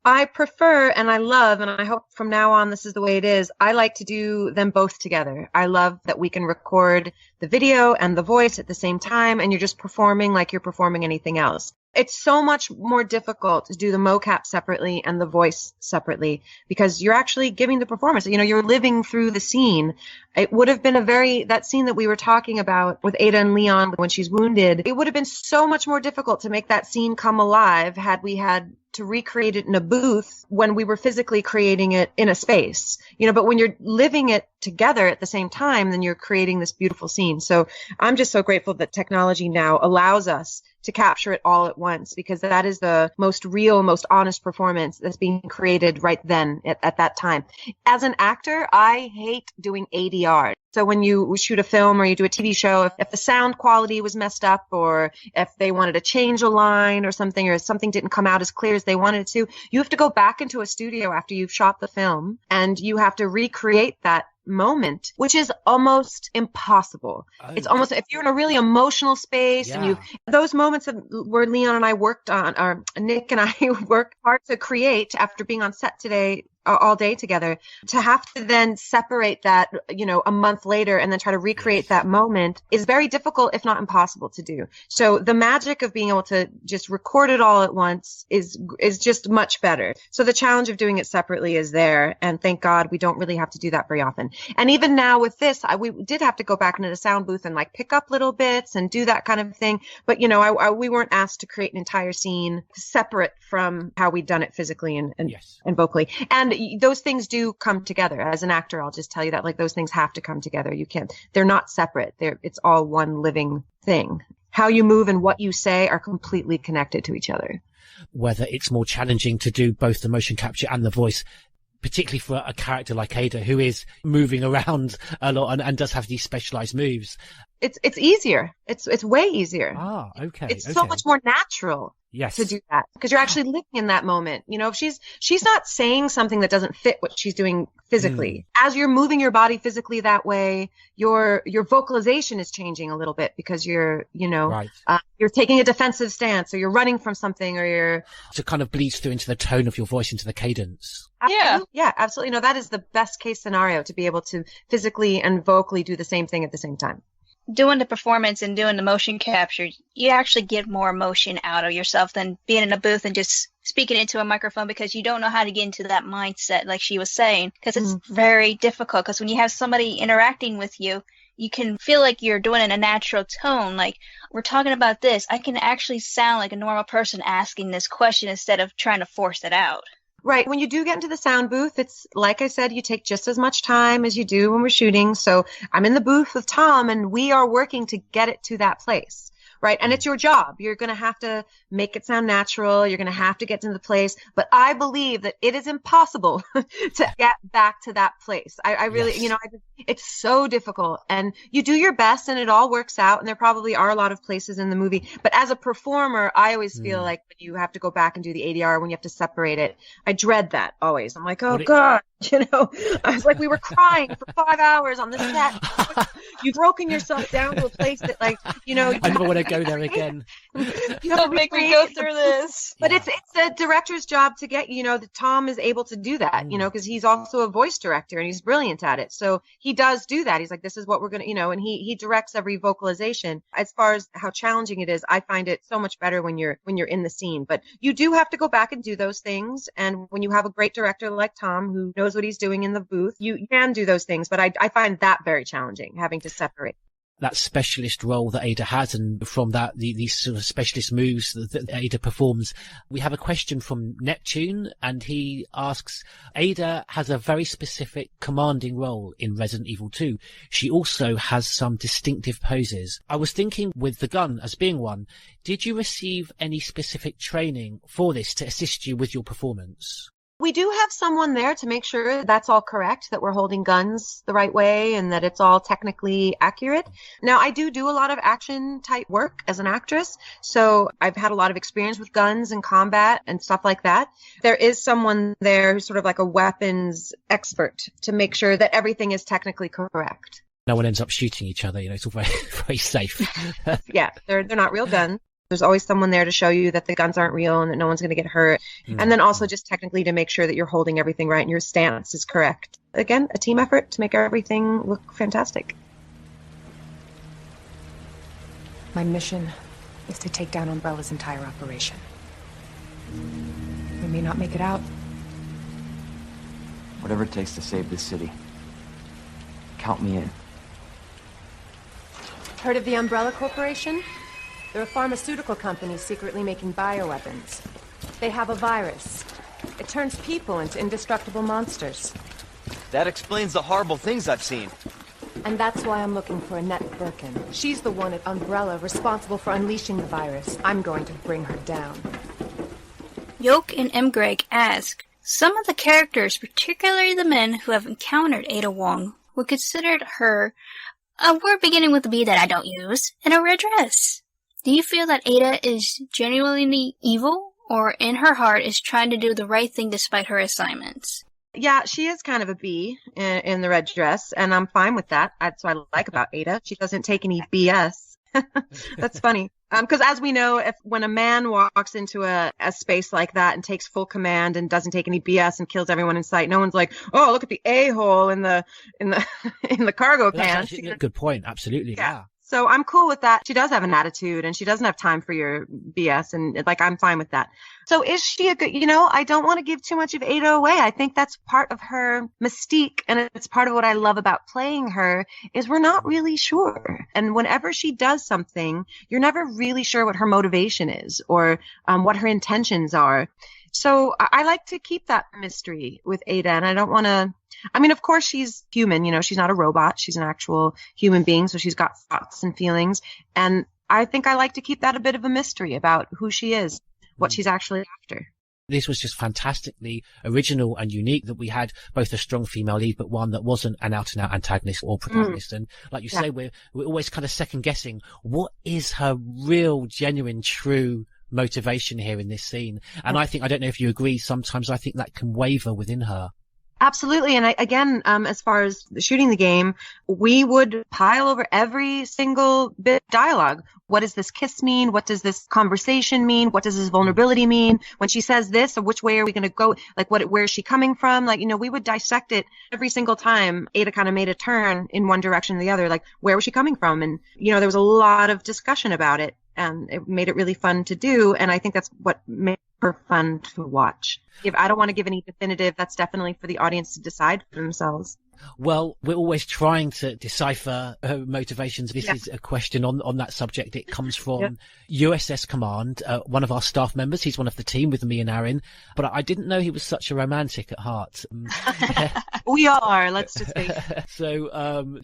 I prefer and I love, and I hope from now on this is the way it is, I like to do them both together. I love that we can record the video and the voice at the same time, and you're just performing like you're performing anything else. It's so much more difficult to do the mocap separately and the voice separately because you're actually giving the performance. You're living through the scene. It would have been that scene that we were talking about with Ada and Leon when she's wounded. It would have been so much more difficult to make that scene come alive had we had to recreate it in a booth when we were physically creating it in a space, but when you're living it together at the same time, then you're creating this beautiful scene. So I'm just so grateful that technology now allows us to capture it all at once, because that is the most real, most honest performance that's being created right then at that time. As an actor, I hate doing ADR. So when you shoot a film or you do a TV show, if the sound quality was messed up, or if they wanted to change a line or something didn't come out as clear as they wanted it to, you have to go back into a studio after you've shot the film and you have to recreate that moment, which is almost impossible. It's almost, if you're in a really emotional space and those moments where Leon and I worked on, or Nick and I worked hard to create after being on set today, all day together, to have to then separate that, a month later and then try to recreate that moment is very difficult, if not impossible to do. So the magic of being able to just record it all at once is just much better. So the challenge of doing it separately is there. And thank God we don't really have to do that very often. And even now with this, we did have to go back into the sound booth and like pick up little bits and do that kind of thing. But, we weren't asked to create an entire scene separate from how we'd done it physically and vocally. And those things do come together. As an actor, I'll just tell you that, like, those things have to come together. They're not separate. It's all one living thing. How you move and what you say are completely connected to each other. Whether it's more challenging to do both the motion capture and the voice, particularly for a character like Ada, who is moving around a lot and does have these specialized moves. It's easier. It's way easier. Ah, okay. It's so much more natural. Yes. To do that, because you're actually living in that moment. If she's not saying something that doesn't fit what she's doing physically. As you're moving your body physically that way, your vocalization is changing a little bit because you're taking a defensive stance, or you're running from something, or you're. So it kind of bleeds through into the tone of your voice, into the cadence. Absolutely. Yeah, absolutely. No, that is the best case scenario, to be able to physically and vocally do the same thing at the same time. Doing the performance and doing the motion capture, you actually get more emotion out of yourself than being in a booth and just speaking into a microphone, because you don't know how to get into that mindset, like she was saying, because it's very difficult. Because when you have somebody interacting with you, you can feel like you're doing it in a natural tone. Like, we're talking about this, I can actually sound like a normal person asking this question instead of trying to force it out. Right. When you do get into the sound booth, it's like I said, you take just as much time as you do when we're shooting. So I'm in the booth with Tom and we are working to get it to that place. Right. And it's your job. You're going to have to make it sound natural. You're going to have to get to the place. But I believe that it is impossible to get back to that place. I really, Yes. it's so difficult, and you do your best and it all works out. And there probably are a lot of places in the movie. But as a performer, I always feel like when you have to go back and do the ADR, when you have to separate it, I dread that always. I'm like, oh God, I was like, we were crying for 5 hours on the set. You've broken yourself down to a place that you I never want to go there again. Don't make me go through this. But it's a director's job to get, that Tom is able to do that, because he's also a voice director and he's brilliant at it. So he does do that. He's like, this is what we're going to, and he directs every vocalization. As far as how challenging it is, I find it so much better when you're in the scene. But you do have to go back and do those things. And when you have a great director like Tom who knows what he's doing in the booth, you can do those things. But I find that very challenging, having to separate that specialist role that Ada has, and from that, these sort of specialist moves that Ada performs. We have a question from Neptune, and he asks, Ada has a very specific commanding role in Resident Evil 2. She also has some distinctive poses. I was thinking, with the gun as being one, did you receive any specific training for this to assist you with your performance? We do have someone there to make sure that's all correct, that we're holding guns the right way and that it's all technically accurate. Now, I do a lot of action type work as an actress, so I've had a lot of experience with guns and combat and stuff like that. There is someone there who's sort of like a weapons expert to make sure that everything is technically correct. No one ends up shooting each other, it's all very, very safe. Yeah, they're not real guns. There's always someone there to show you that the guns aren't real and that no one's going to get hurt. And then also just technically to make sure that you're holding everything right and your stance is correct. Again, a team effort to make everything look fantastic. My mission is to take down Umbrella's entire operation. We may not make it out. Whatever it takes to save this city. Count me in. Heard of the Umbrella Corporation? They're a pharmaceutical company secretly making bioweapons. They have a virus. It turns people into indestructible monsters. That explains the horrible things I've seen. And that's why I'm looking for Annette Birkin. She's the one at Umbrella responsible for unleashing the virus. I'm going to bring her down. Yoke and M. Greg ask, some of the characters, particularly the men who have encountered Ada Wong, would consider her a word beginning with a B that I don't use, in a red dress. Do you feel that Ada is genuinely evil, or in her heart is trying to do the right thing despite her assignments? Yeah, she is kind of a B in the red dress, and I'm fine with that. That's what I like about Ada. She doesn't take any BS. That's funny. Because as we know, when a man walks into a space like that and takes full command and doesn't take any BS and kills everyone in sight, no one's like, oh, look at the a-hole in the cargo pants. That's a good point. Absolutely. Yeah. So I'm cool with that. She does have an attitude and she doesn't have time for your BS, and I'm fine with that. So is she a good, I don't want to give too much of Ada away. I think that's part of her mystique, and it's part of what I love about playing her is we're not really sure. And whenever she does something, you're never really sure what her motivation is or what her intentions are. So I like to keep that mystery with Ada, and I don't want to, of course she's human, she's not a robot. She's an actual human being, so she's got thoughts and feelings. And I think I like to keep that a bit of a mystery about who she is, what she's actually after. This was just fantastically original and unique that we had both a strong female lead, but one that wasn't an out-and-out antagonist or protagonist. And like you say, we're always kind of second-guessing, what is her real, genuine, true motivation here in this scene? And I don't know if you agree, sometimes I think that can waver within her. Absolutely. And as far as shooting the game, we would pile over every single bit of dialogue. What does this kiss mean? What does this conversation mean? What does this vulnerability mean? When she says this, or which way are we going to go? Where is she coming from? We would dissect it every single time Ada kind of made a turn in one direction or the other. Where was she coming from? And, there was a lot of discussion about it, and it made it really fun to do. And I think that's what made her fun to watch. I don't want to give any definitive. That's definitely for the audience to decide for themselves. Well, we're always trying to decipher her motivations. This is a question on that subject. It comes from USS Command, one of our staff members. He's one of the team with me and Aaron, but I didn't know he was such a romantic at heart. We are, let's just say. So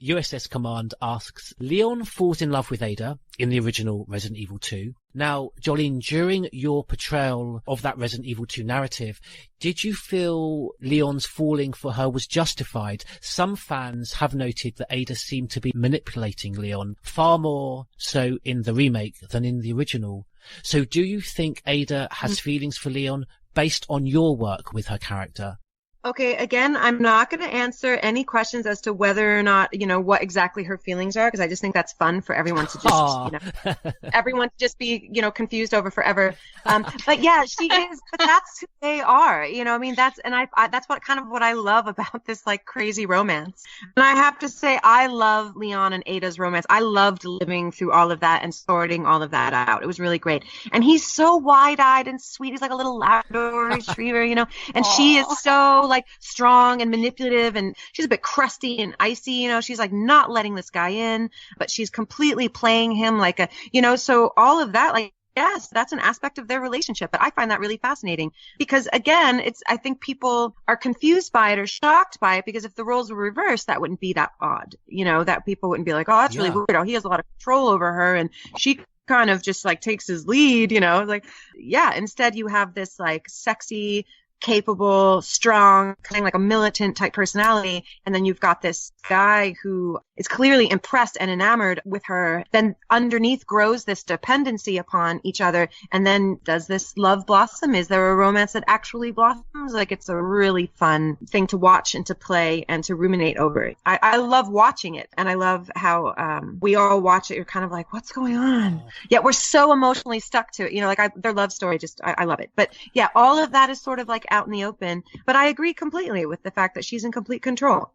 USS Command asks, Leon falls in love with Ada in the original Resident Evil 2. Now, Jolene, during your portrayal of that Resident Evil 2 narrative, did you feel Leon's falling for her was justified? Some fans have noted that Ada seemed to be manipulating Leon, far more so in the remake than in the original. So do you think Ada has feelings for Leon based on your work with her character? Okay, again, I'm not going to answer any questions as to whether or not, what exactly her feelings are, because I just think that's fun for everyone to just, everyone to just be, confused over forever. But yeah, she is, but that's who they are, that's what I love about this like crazy romance. And I have to say, I love Leon and Ada's romance. I loved living through all of that and sorting all of that out. It was really great. And he's so wide-eyed and sweet. He's like a little Labrador retriever, and she is so like strong and manipulative, and she's a bit crusty and icy, she's like not letting this guy in, but she's completely playing him like so all of that, like, yes, that's an aspect of their relationship, but I find that really fascinating because again, I think people are confused by it or shocked by it because if the roles were reversed, that wouldn't be that odd, that people wouldn't be like, oh, that's really weird. Oh, he has a lot of control over her and she kind of just like takes his lead, instead you have this like sexy, capable, strong, kind of like a militant type personality. And then you've got this guy who is clearly impressed and enamored with her. Then underneath grows this dependency upon each other. And then does this love blossom? Is there a romance that actually blossoms? Like, it's a really fun thing to watch and to play and to ruminate over. I love watching it. And I love how we all watch it. You're kind of like, what's going on? Yet we're so emotionally stuck to it. Their love story, I love it. But yeah, all of that is sort of like out in the open. But I agree completely with the fact that she's in complete control.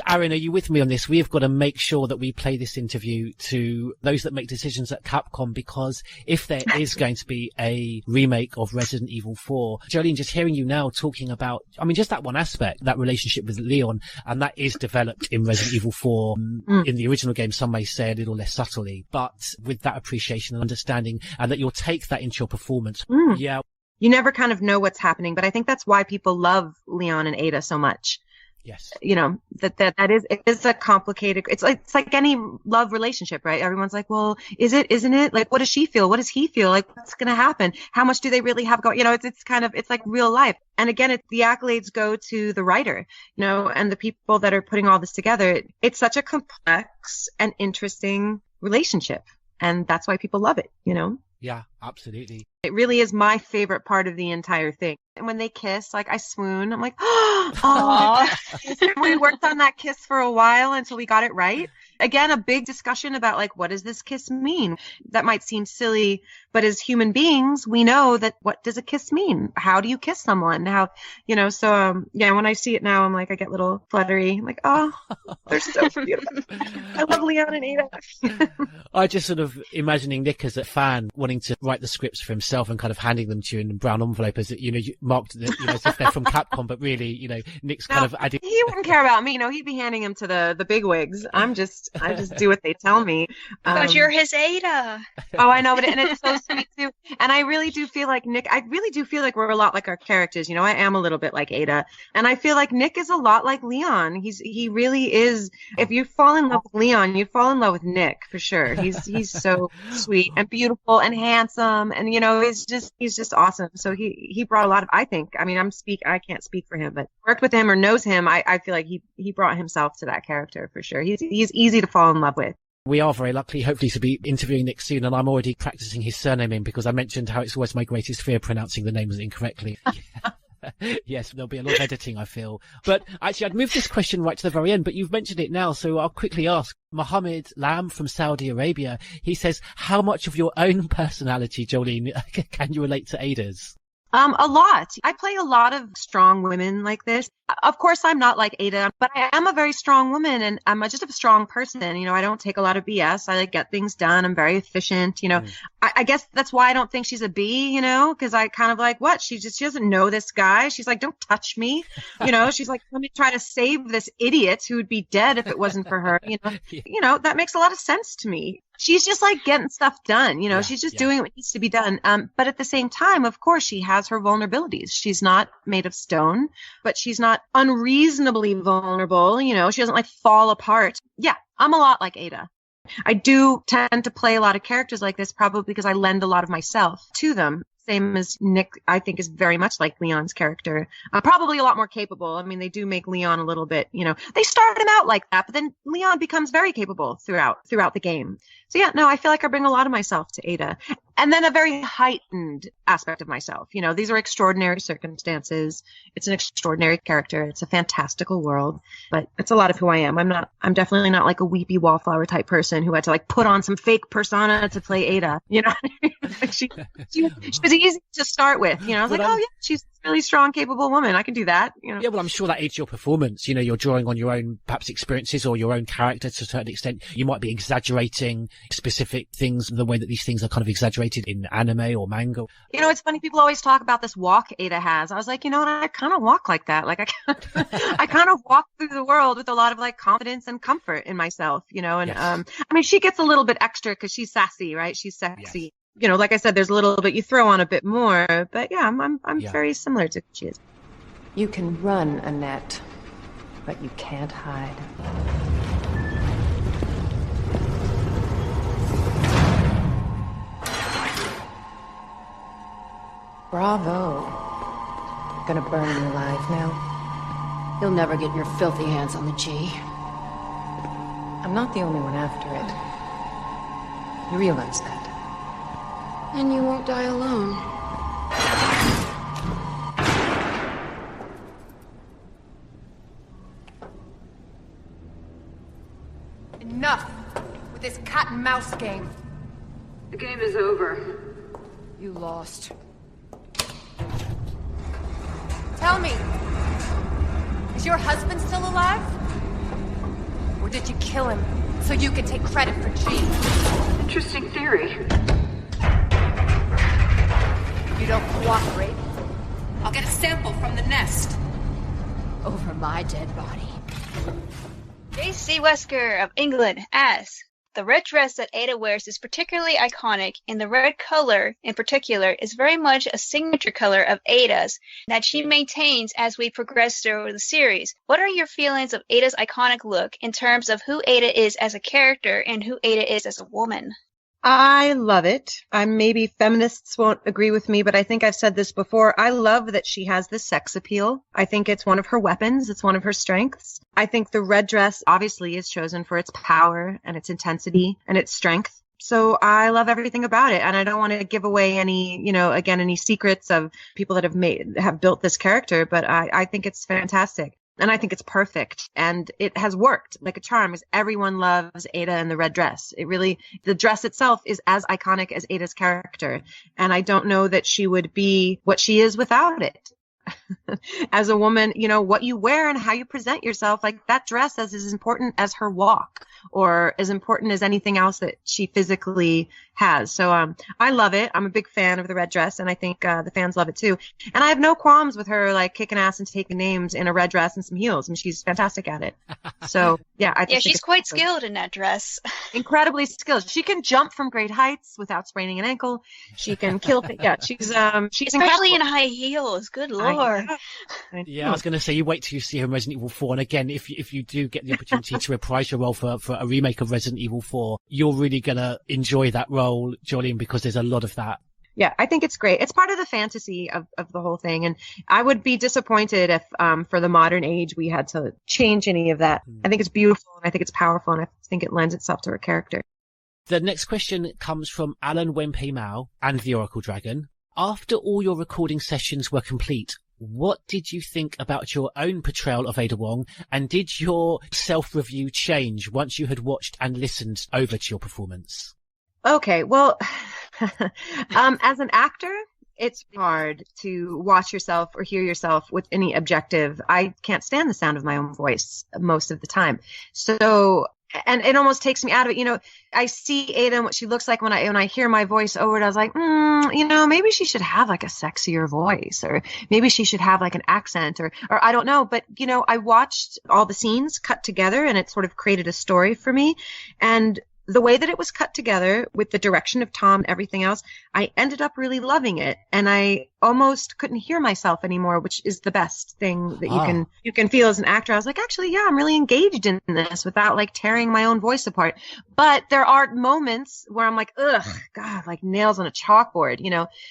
Aaron, are you with me on this? We've got to make sure that we play this interview to those that make decisions at Capcom, because if there is going to be a remake of Resident Evil 4, Jolene, just hearing you now talking about, just that one aspect, that relationship with Leon, and that is developed in Resident Evil 4 in the original game, some may say a little less subtly, but with that appreciation and understanding, and that you'll take that into your performance. Yeah. You never kind of know what's happening, but I think that's why people love Leon and Ada so much. Yes. It is a complicated, it's like any love relationship, right? Everyone's like, well, isn't it? Like, what does she feel? What does he feel? Like, what's going to happen? How much do they really have going? It's like real life. And again, the accolades go to the writer, and the people that are putting all this together. It's such a complex and interesting relationship. And that's why people love it, Yeah, absolutely. It really is my favorite part of the entire thing. And when they kiss, like, I swoon. I'm like, oh. We worked on that kiss for a while until we got it right. Again, a big discussion about, like, what does this kiss mean? That might seem silly, but as human beings, we know that what does a kiss mean? How do you kiss someone? How, when I see it now, I'm like, I get a little fluttery. I'm like, oh, they're so beautiful. I love Leon and Ada. I just sort of imagining Nick as a fan wanting to write the scripts for himself and kind of handing them to you in a brown envelope as, marked, as if they're from Capcom, but really, Nick's kind of adding. He wouldn't care about me. He'd be handing them to the bigwigs. I just do what they tell me. But you're his Ada. Oh, I know, and it's so sweet too. And I really do feel like Nick, we're a lot like our characters. I am a little bit like Ada. And I feel like Nick is a lot like Leon. He really is. If you fall in love with Leon, you fall in love with Nick for sure. He's so sweet and beautiful and handsome. And, he's just awesome. So he brought a lot of, I think, I can't speak for him, but worked with him or knows him. I feel like he brought himself to that character for sure. He's easy to fall in love with. We are very lucky, hopefully, to be interviewing Nick soon, and I'm already practicing his surname in because I mentioned how it's always my greatest fear pronouncing the names incorrectly. Yes, there'll be a lot of editing, I feel. But actually, I'd move this question right to the very end, but you've mentioned it now, so I'll quickly ask. Mohammed Lam from Saudi Arabia, he says, how much of your own personality, Jolene, can you relate to Ada's? A lot. I play a lot of strong women like this. Of course, I'm not like Ada, but I am a very strong woman, and I'm just a strong person. I don't take a lot of BS. I get things done. I'm very efficient. I guess that's why I don't think she's a B, because I kind of like, what? She doesn't know this guy. She's like, don't touch me. She's like, let me try to save this idiot who would be dead if it wasn't for her. That makes a lot of sense to me. She's just like getting stuff done. She's just doing what needs to be done. But at the same time, of course, she has her vulnerabilities. She's not made of stone, but she's not unreasonably vulnerable. She doesn't like fall apart. Yeah, I'm a lot like Ada. I do tend to play a lot of characters like this, probably because I lend a lot of myself to them. Same as Nick, I think, is very much like Leon's character. Probably a lot more capable. I mean, they do make Leon a little bit, they started him out like that, but then Leon becomes very capable throughout the game. So yeah, no, I feel like I bring a lot of myself to Ada. And then a very heightened aspect of myself. These are extraordinary circumstances. It's an extraordinary character. It's a fantastical world, but it's a lot of who I am. I'm definitely not like a weepy wallflower type person who had to like put on some fake persona to play Ada. She was easy to start with. I was like, oh yeah, she's a really strong, capable woman. I can do that. Yeah, well, I'm sure that aids your performance. You're drawing on your own perhaps experiences or your own character to a certain extent. You might be exaggerating specific things the way that these things are kind of exaggerated in anime or manga. It's funny. People always talk about this walk Ada has. I was like, I kind of walk like that. Like I kind of walk through the world with a lot of like confidence and comfort in myself. And yes. I mean, she gets a little bit extra because she's sassy, right? She's sexy. Yes. Like I said, there's a little bit you throw on a bit more. But yeah, I'm very similar to she is. You can run, Annette, but you can't hide. Bravo. Gonna burn you alive now. You'll never get your filthy hands on the G. I'm not the only one after it. You realize that? And you won't die alone. Enough with this cat and mouse game. The game is over. You lost. Tell me, is your husband still alive? Or did you kill him so you could take credit for G? Interesting theory. You don't cooperate, I'll get a sample from the nest. over my dead body. J.C. Wesker of England asks, the red dress that Ada wears is particularly iconic, and the red color in particular is very much a signature color of Ada's that she maintains as we progress through the series. What are your feelings of Ada's iconic look in terms of who Ada is as a character and who Ada is as a woman? I love it. Maybe feminists won't agree with me, but I think I've said this before. I love that she has this sex appeal. I think it's one of her weapons. It's one of her strengths. I think the red dress obviously is chosen for its power and its intensity and its strength. So I love everything about it. And I don't want to give away any, any secrets of people that have built this character, but I think it's fantastic. And I think it's perfect. And it has worked like a charm, because everyone loves Ada in the red dress. The dress itself is as iconic as Ada's character. And I don't know that she would be what she is without it. As a woman, what you wear and how you present yourself, like that dress is as important as her walk or as important as anything else that she physically has. So I love it. I'm a big fan of the red dress, and I think the fans love it too. And I have no qualms with her like kicking ass and taking names in a red dress and some heels. I mean, she's fantastic at it. So yeah, I think she's quite skilled in that dress. Incredibly skilled. She can jump from great heights without spraining an ankle. She can kill. Yeah, she's especially in high heels. Good lord. Yeah, I was going to say, you wait till you see her in Resident Evil 4. And again, if you do get the opportunity to reprise your role for a remake of Resident Evil 4, you're really going to enjoy that role, Jolene, because there's a lot of that. Yeah, I think it's great. It's part of the fantasy of the whole thing. And I would be disappointed if for the modern age we had to change any of that. I think it's beautiful, and I think it's powerful, and I think it lends itself to her character. The next question comes from Alan Wempe Mao and the Oracle Dragon. After all your recording sessions were complete, what did you think about your own portrayal of Ada Wong, and did your self-review change once you had watched and listened over to your performance? Okay, well, as an actor, It's hard to watch yourself or hear yourself with any objective. I can't stand the sound of my own voice most of the time. So, and it almost takes me out of it. I see Ada and what she looks like when I hear my voice over it. I was like, maybe she should have like a sexier voice, or maybe she should have like an accent, or I don't know. But, I watched all the scenes cut together, and it sort of created a story for me. And the way that it was cut together with the direction of Tom and everything else, I ended up really loving it. And I almost couldn't hear myself anymore, which is the best thing that you can feel as an actor. I was like, actually, yeah, I'm really engaged in this without like tearing my own voice apart. But there are moments where I'm like, ugh, God, like nails on a chalkboard,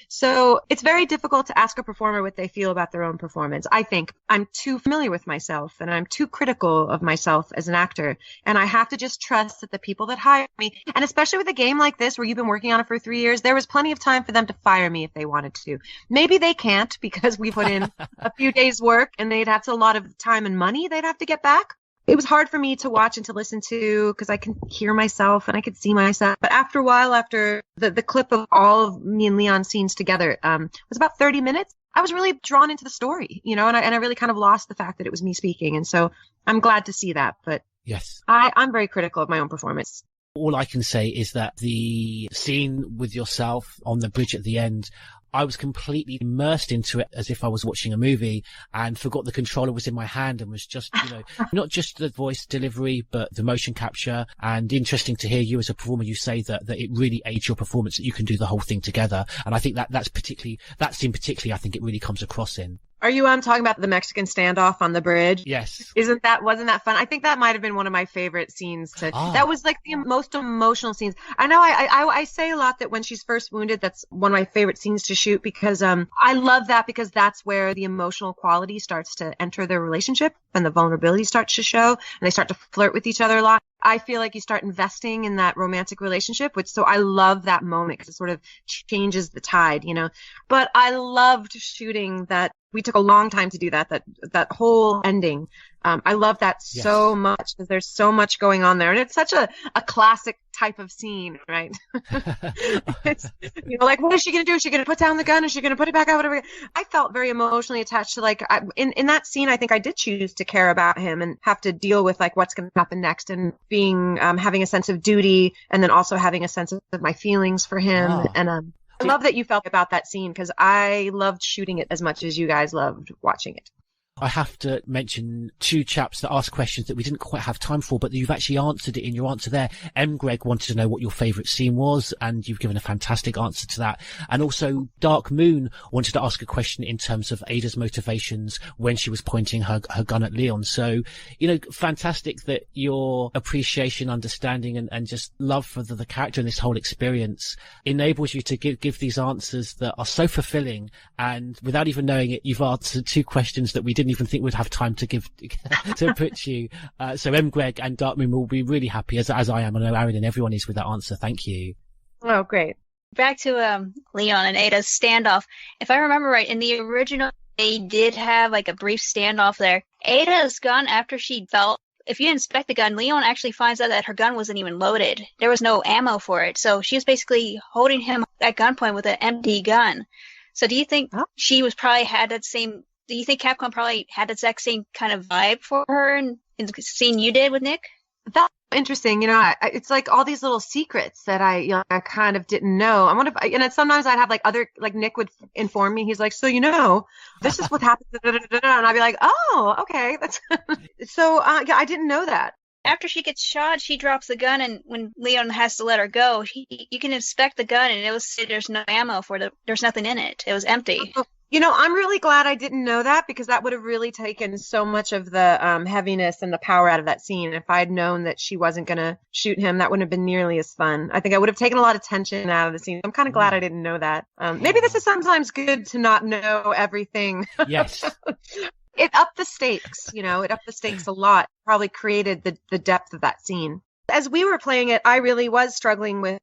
So it's very difficult to ask a performer what they feel about their own performance. I think I'm too familiar with myself, and I'm too critical of myself as an actor. And I have to just trust that the people that hire me, and especially with a game like this where you've been working on it for 3 years, there was plenty of time for them to fire me if they wanted to. Maybe they can't, because we put in a few days work, and they'd have to a lot of time and money they'd have to get back. It was hard for me to watch and to listen to, because I can hear myself and I could see myself. But after a while, after the clip of all of me and Leon's scenes together was about 30 minutes, I was really drawn into the story, and I really kind of lost the fact that it was me speaking. And so I'm glad to see that. But yes, I'm very critical of my own performance. All I can say is that the scene with yourself on the bridge at the end, I was completely immersed into it as if I was watching a movie, and forgot the controller was in my hand, and was just, not just the voice delivery, but the motion capture. And interesting to hear you as a performer, you say that it really aids your performance, that you can do the whole thing together. And I think that scene particularly, I think it really comes across in. Are you talking about the Mexican standoff on the bridge? Yes. Wasn't that fun? I think that might have been one of my favorite scenes. That was like the most emotional scenes. I know I say a lot that when she's first wounded, that's one of my favorite scenes to shoot, because I love that, because that's where the emotional quality starts to enter their relationship, and the vulnerability starts to show, and they start to flirt with each other a lot. I feel like you start investing in that romantic relationship, so I love that moment, because it sort of changes the tide, But I loved shooting that. We took a long time to do that whole ending. I love that so much, because there's so much going on there. And it's such a classic type of scene, right? It's, like, what is she going to do? Is she going to put down the gun? Is she going to put it back out? Whatever. I felt very emotionally attached to, in that scene, I think I did choose to care about him and have to deal with, what's going to happen next, and being, having a sense of duty, and then also having a sense of my feelings for him. And, I love that you felt about that scene, because I loved shooting it as much as you guys loved watching it. I have to mention two chaps that asked questions that we didn't quite have time for, but you've actually answered it in your answer there. Greg wanted to know what your favourite scene was, and you've given a fantastic answer to that. And also Dark Moon wanted to ask a question in terms of Ada's motivations when she was pointing her gun at Leon. So, fantastic that your appreciation, understanding, and just love for the character and this whole experience enables you to give these answers that are so fulfilling. And without even knowing it, you've answered two questions that we didn't even think we'd have time to give to put you. So Greg and Darkmoon will be really happy, as I am. I know Aaron and everyone is, with that answer. Thank you. Oh, great. Back to Leon and Ada's standoff. If I remember right, in the original, they did have a brief standoff there. Ada's gun, after she fell, if you inspect the gun, Leon actually finds out that her gun wasn't even loaded. There was no ammo for it. So she was basically holding him at gunpoint with an empty gun. So do you think she was probably had that same... Do you think Capcom probably had the exact same kind of vibe for her in the scene you did with Nick? That's interesting. It's like all these little secrets that I kind of didn't know. I wonder if, sometimes I'd have other, Nick would inform me. He's like, so, this is what happens. And I'd be like, oh, okay. That's so, I didn't know that. After she gets shot, she drops the gun, and when Leon has to let her go, you can inspect the gun, and it will say there's no ammo there's nothing in it. It was empty. I'm really glad I didn't know that, because that would have really taken so much of the heaviness and the power out of that scene. If I'd known that she wasn't going to shoot him, that wouldn't have been nearly as fun. I think I would have taken a lot of tension out of the scene. I'm kind of glad I didn't know that. Maybe this is sometimes good to not know everything. Yes. It upped the stakes, it upped the stakes a lot. Probably created the depth of that scene. As we were playing it, I really was struggling with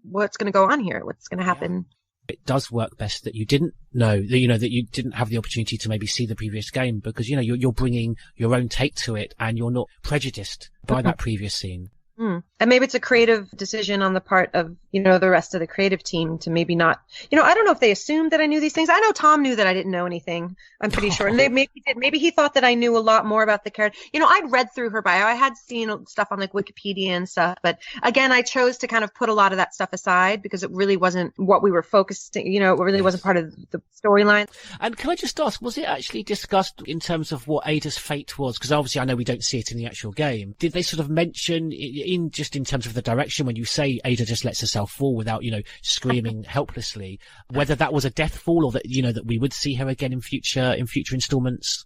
what's going to go on here? What's going to happen? It does work best that you didn't know, that you didn't have the opportunity to maybe see the previous game, because, you're bringing your own take to it, and you're not prejudiced by that previous scene. And maybe it's a creative decision on the part of, the rest of the creative team to maybe not, I don't know if they assumed that I knew these things. I know Tom knew that I didn't know anything. I'm pretty sure. And maybe he thought that I knew a lot more about the character. I'd read through her bio. I had seen stuff on like Wikipedia and stuff, but again, I chose to kind of put a lot of that stuff aside because it really wasn't what we were focused, it really wasn't part of the storyline. And can I just ask, was it actually discussed in terms of what Ada's fate was? Because obviously I know we don't see it in the actual game. Did they sort of mention in terms of the direction when you say Ada just lets herself fall without, screaming helplessly, whether that was a death fall or that, that we would see her again in future installments?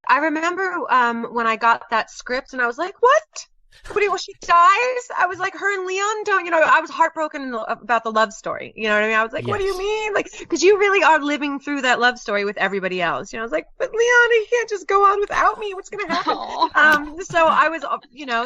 I remember when I got that script and I was like, what? Well, she dies? I was like, her and Leon don't, I was heartbroken about the love story. You know what I mean? I was like, What do you mean? Like, because you really are living through that love story with everybody else. I was like, but Leon, he can't just go on without me. What's going to happen? So I was,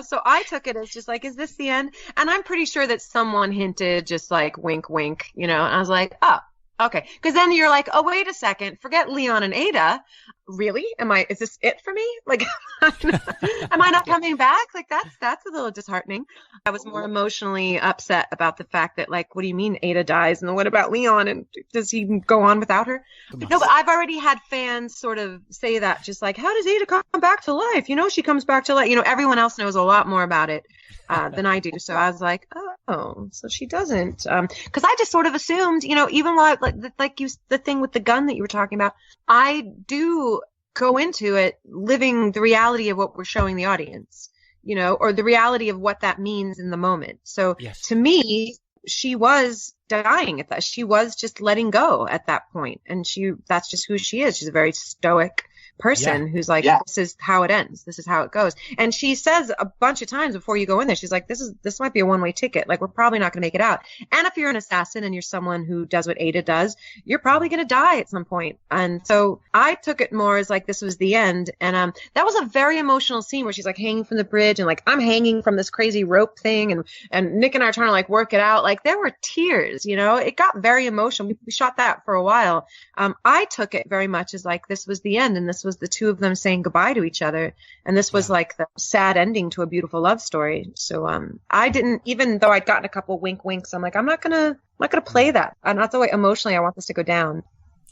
so I took it as just like, is this the end? And I'm pretty sure that someone hinted just like wink, wink, and I was like, oh. Okay, because then you're like, oh, wait a second, forget Leon and Ada. Really? Is this it for me? Like, am I not coming back? Like, that's a little disheartening. I was more emotionally upset about the fact that, like, what do you mean Ada dies? And what about Leon? And does he go on without her? No, but I've already had fans sort of say that, just like, how does Ada come back to life? She comes back to life. Everyone else knows a lot more about it than I do. So I was like, oh, so she doesn't. Because I just sort of assumed, even while the thing with the gun that you were talking about, I do go into it living the reality of what we're showing the audience, or the reality of what that means in the moment. So to me, she was dying at that. She was just letting go at that point. And that's just who she is. She's a very stoic person who's like, this is how it ends. This is how it goes. And she says a bunch of times before you go in there, she's like, this might be a one-way ticket. Like, we're probably not going to make it out. And if you're an assassin and you're someone who does what Ada does, you're probably going to die at some point. And so I took it more as like, this was the end. And that was a very emotional scene where she's like hanging from the bridge and like, I'm hanging from this crazy rope thing. And Nick and I are trying to like work it out. Like, there were tears, it got very emotional. We shot that for a while. I took it very much as like, this was the end. And this was the two of them saying goodbye to each other, and this was like the sad ending to a beautiful love story. So I didn't, even though I'd gotten a couple wink winks, I'm like, I'm not gonna play that. I'm not the way emotionally I want this to go down.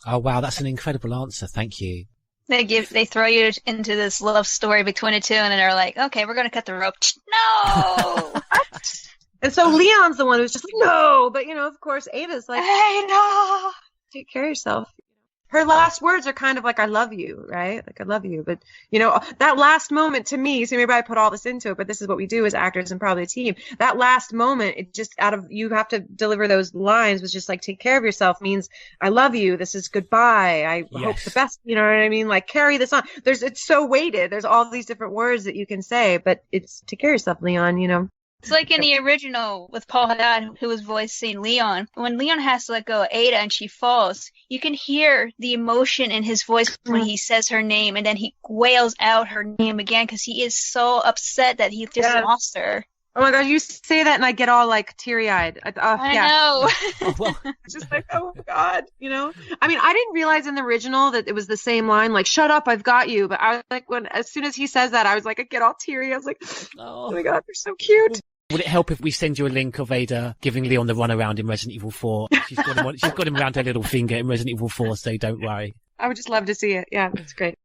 Oh wow, that's an incredible answer. Thank you. They throw you into this love story between the two, and then they're like, okay, we're gonna cut the rope. No. And so Leon's the one who's just like, no, but of course Ada's like, hey, no, take care of yourself. Her last words are kind of like, I love you, right? Like, I love you. But, that last moment to me, so maybe I put all this into it, but this is what we do as actors and probably a team. That last moment, it just you have to deliver those lines, was just like, take care of yourself means, I love you. This is goodbye. I hope the best. You know what I mean? Like, carry this on. It's so weighted. There's all these different words that you can say, but it's take care of yourself, Leon, It's like in the original with Paul Haddad, who was voicing Leon. When Leon has to let go of Ada and she falls, you can hear the emotion in his voice when he says her name, and then he wails out her name again because he is so upset that he just lost her. Oh my God, you say that and I get all like teary-eyed. I know. Just like, oh my God, I mean, I didn't realize in the original that it was the same line, like, shut up, I've got you. But I was like, as soon as he says that, I was like, I get all teary. I was like, oh my God, they're so cute. Would it help if we send you a link of Ada giving Leon the runaround in Resident Evil 4? She's got him around her little finger in Resident Evil 4, so don't worry. I would just love to see it. Yeah, that's great.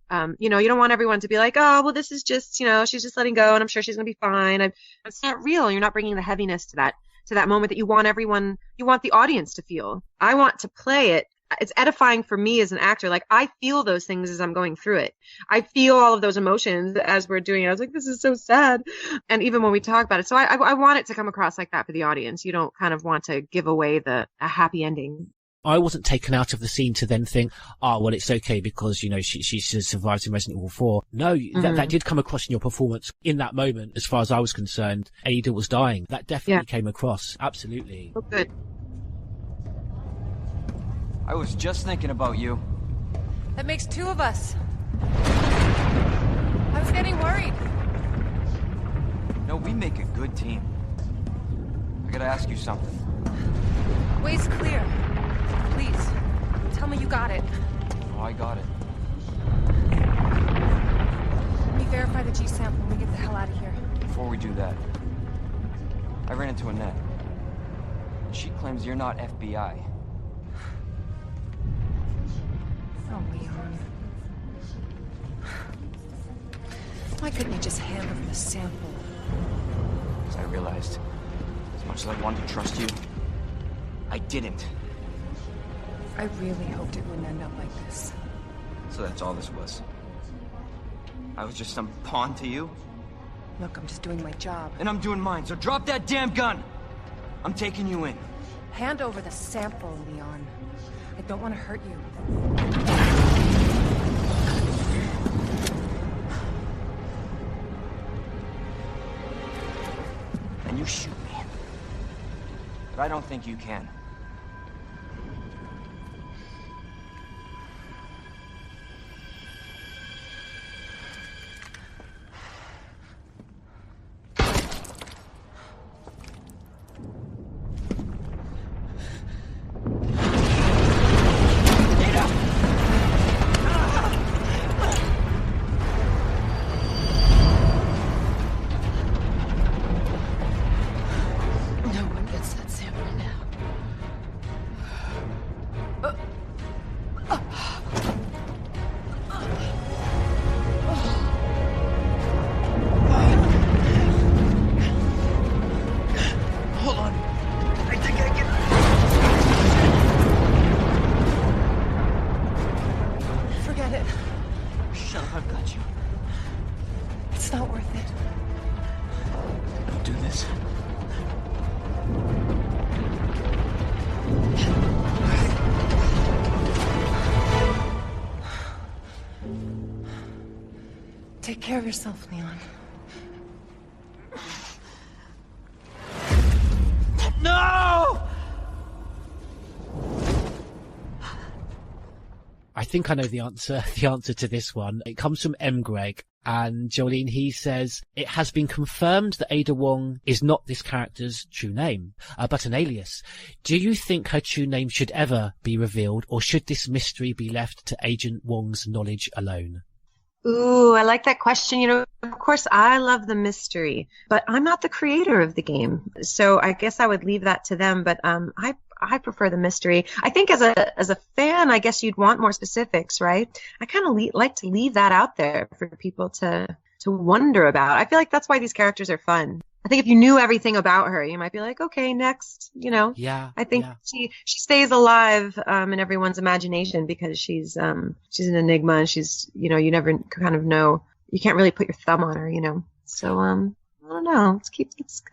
You don't want everyone to be like, oh, well, this is just, she's just letting go and I'm sure she's going to be fine. It's not real. You're not bringing the heaviness to that moment that you want the audience to feel. I want to play it. It's edifying for me as an actor. Like, I feel those things as I'm going through it. I feel all of those emotions as we're doing it. I was like, this is so sad. And even when we talk about it. So I want it to come across like that for the audience. You don't kind of want to give away a happy ending. I wasn't taken out of the scene to then think, well, it's okay because, she survived in Resident Evil 4. No, that did come across in your performance in that moment. As far as I was concerned, Ada was dying. That definitely came across. Absolutely. Oh, good. I was just thinking about you. That makes two of us. I was getting worried. No, we make a good team. I gotta ask you something. Way's clear. Please, tell me you got it. Oh, I got it. Let me verify the G sample and we get the hell out of here. Before we do that, I ran into Annette. She claims you're not FBI. Oh, Leon. Why couldn't you just hand over the sample? As I realized, as much as I wanted to trust you, I didn't. I really hoped it wouldn't end up like this. So that's all this was. I was just some pawn to you? Look, I'm just doing my job. And I'm doing mine, so drop that damn gun! I'm taking you in. Hand over the sample, Leon. I don't want to hurt you. And you shoot me. But I don't think you can. Take care of yourself, Leon. No! I think I know the answer to this one. It comes from M. Greg. And Jolene, he says, it has been confirmed that Ada Wong is not this character's true name, but an alias. Do you think her true name should ever be revealed, or should this mystery be left to Agent Wong's knowledge alone? Ooh, I like that question. You know, of course, I love the mystery, but I'm not the creator of the game. So I guess I would leave that to them. But I prefer the mystery. I think as a fan, I guess you'd want more specifics, right? I kind of like to leave that out there for people to wonder about. I feel like that's why these characters are fun. I think if you knew everything about her, you might be like, okay, next, you know. Yeah. I think she stays alive in everyone's imagination because she's an enigma, and she's, you know, you never kind of know. You can't really put your thumb on her, you know. So I don't know.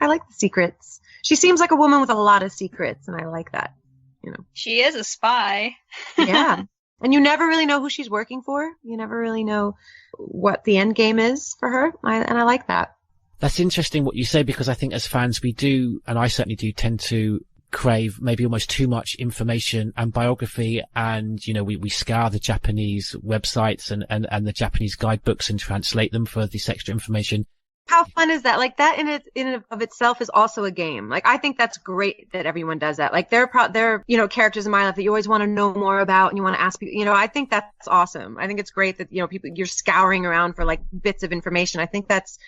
I like the secrets. She seems like a woman with a lot of secrets, and I like that, you know. She is a spy. Yeah. And you never really know who she's working for. You never really know what the end game is for her. And I like that. That's interesting what you say, because I think as fans we do, and I certainly do, tend to crave maybe almost too much information and biography, and, you know, we scour the Japanese websites and the Japanese guidebooks and translate them for this extra information. How fun is that? Like, that in and of itself is also a game. Like, I think that's great that everyone does that. Like, they're you know, characters in my life that you always want to know more about, and you want to ask people, you know. I think that's awesome. I think it's great that, you know, you're scouring around for like bits of information. I think that's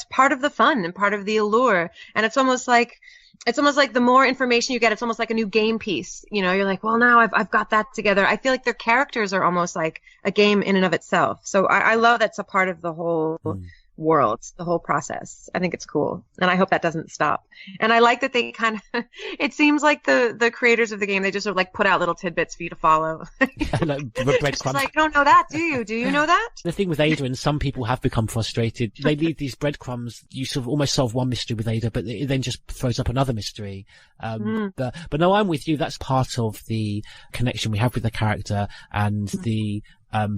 part of the fun and part of the allure. And it's almost like the more information you get, it's almost like a new game piece. You know, you're like, well, now I've got that together. I feel like their characters are almost like a game in and of itself. So I love that's a part of the whole world, the whole process. I think it's cool, and I hope that doesn't stop. And I like that they kind of it seems like the creators of the game, they just sort of like put out little tidbits for you to follow. Like breadcrumbs. Like, you don't know that, do you know that? The thing with Ada, and some people have become frustrated, they leave these breadcrumbs. You sort of almost solve one mystery with Ada, but it then just throws up another mystery. But no, I'm with you. That's part of the connection we have with the character, and the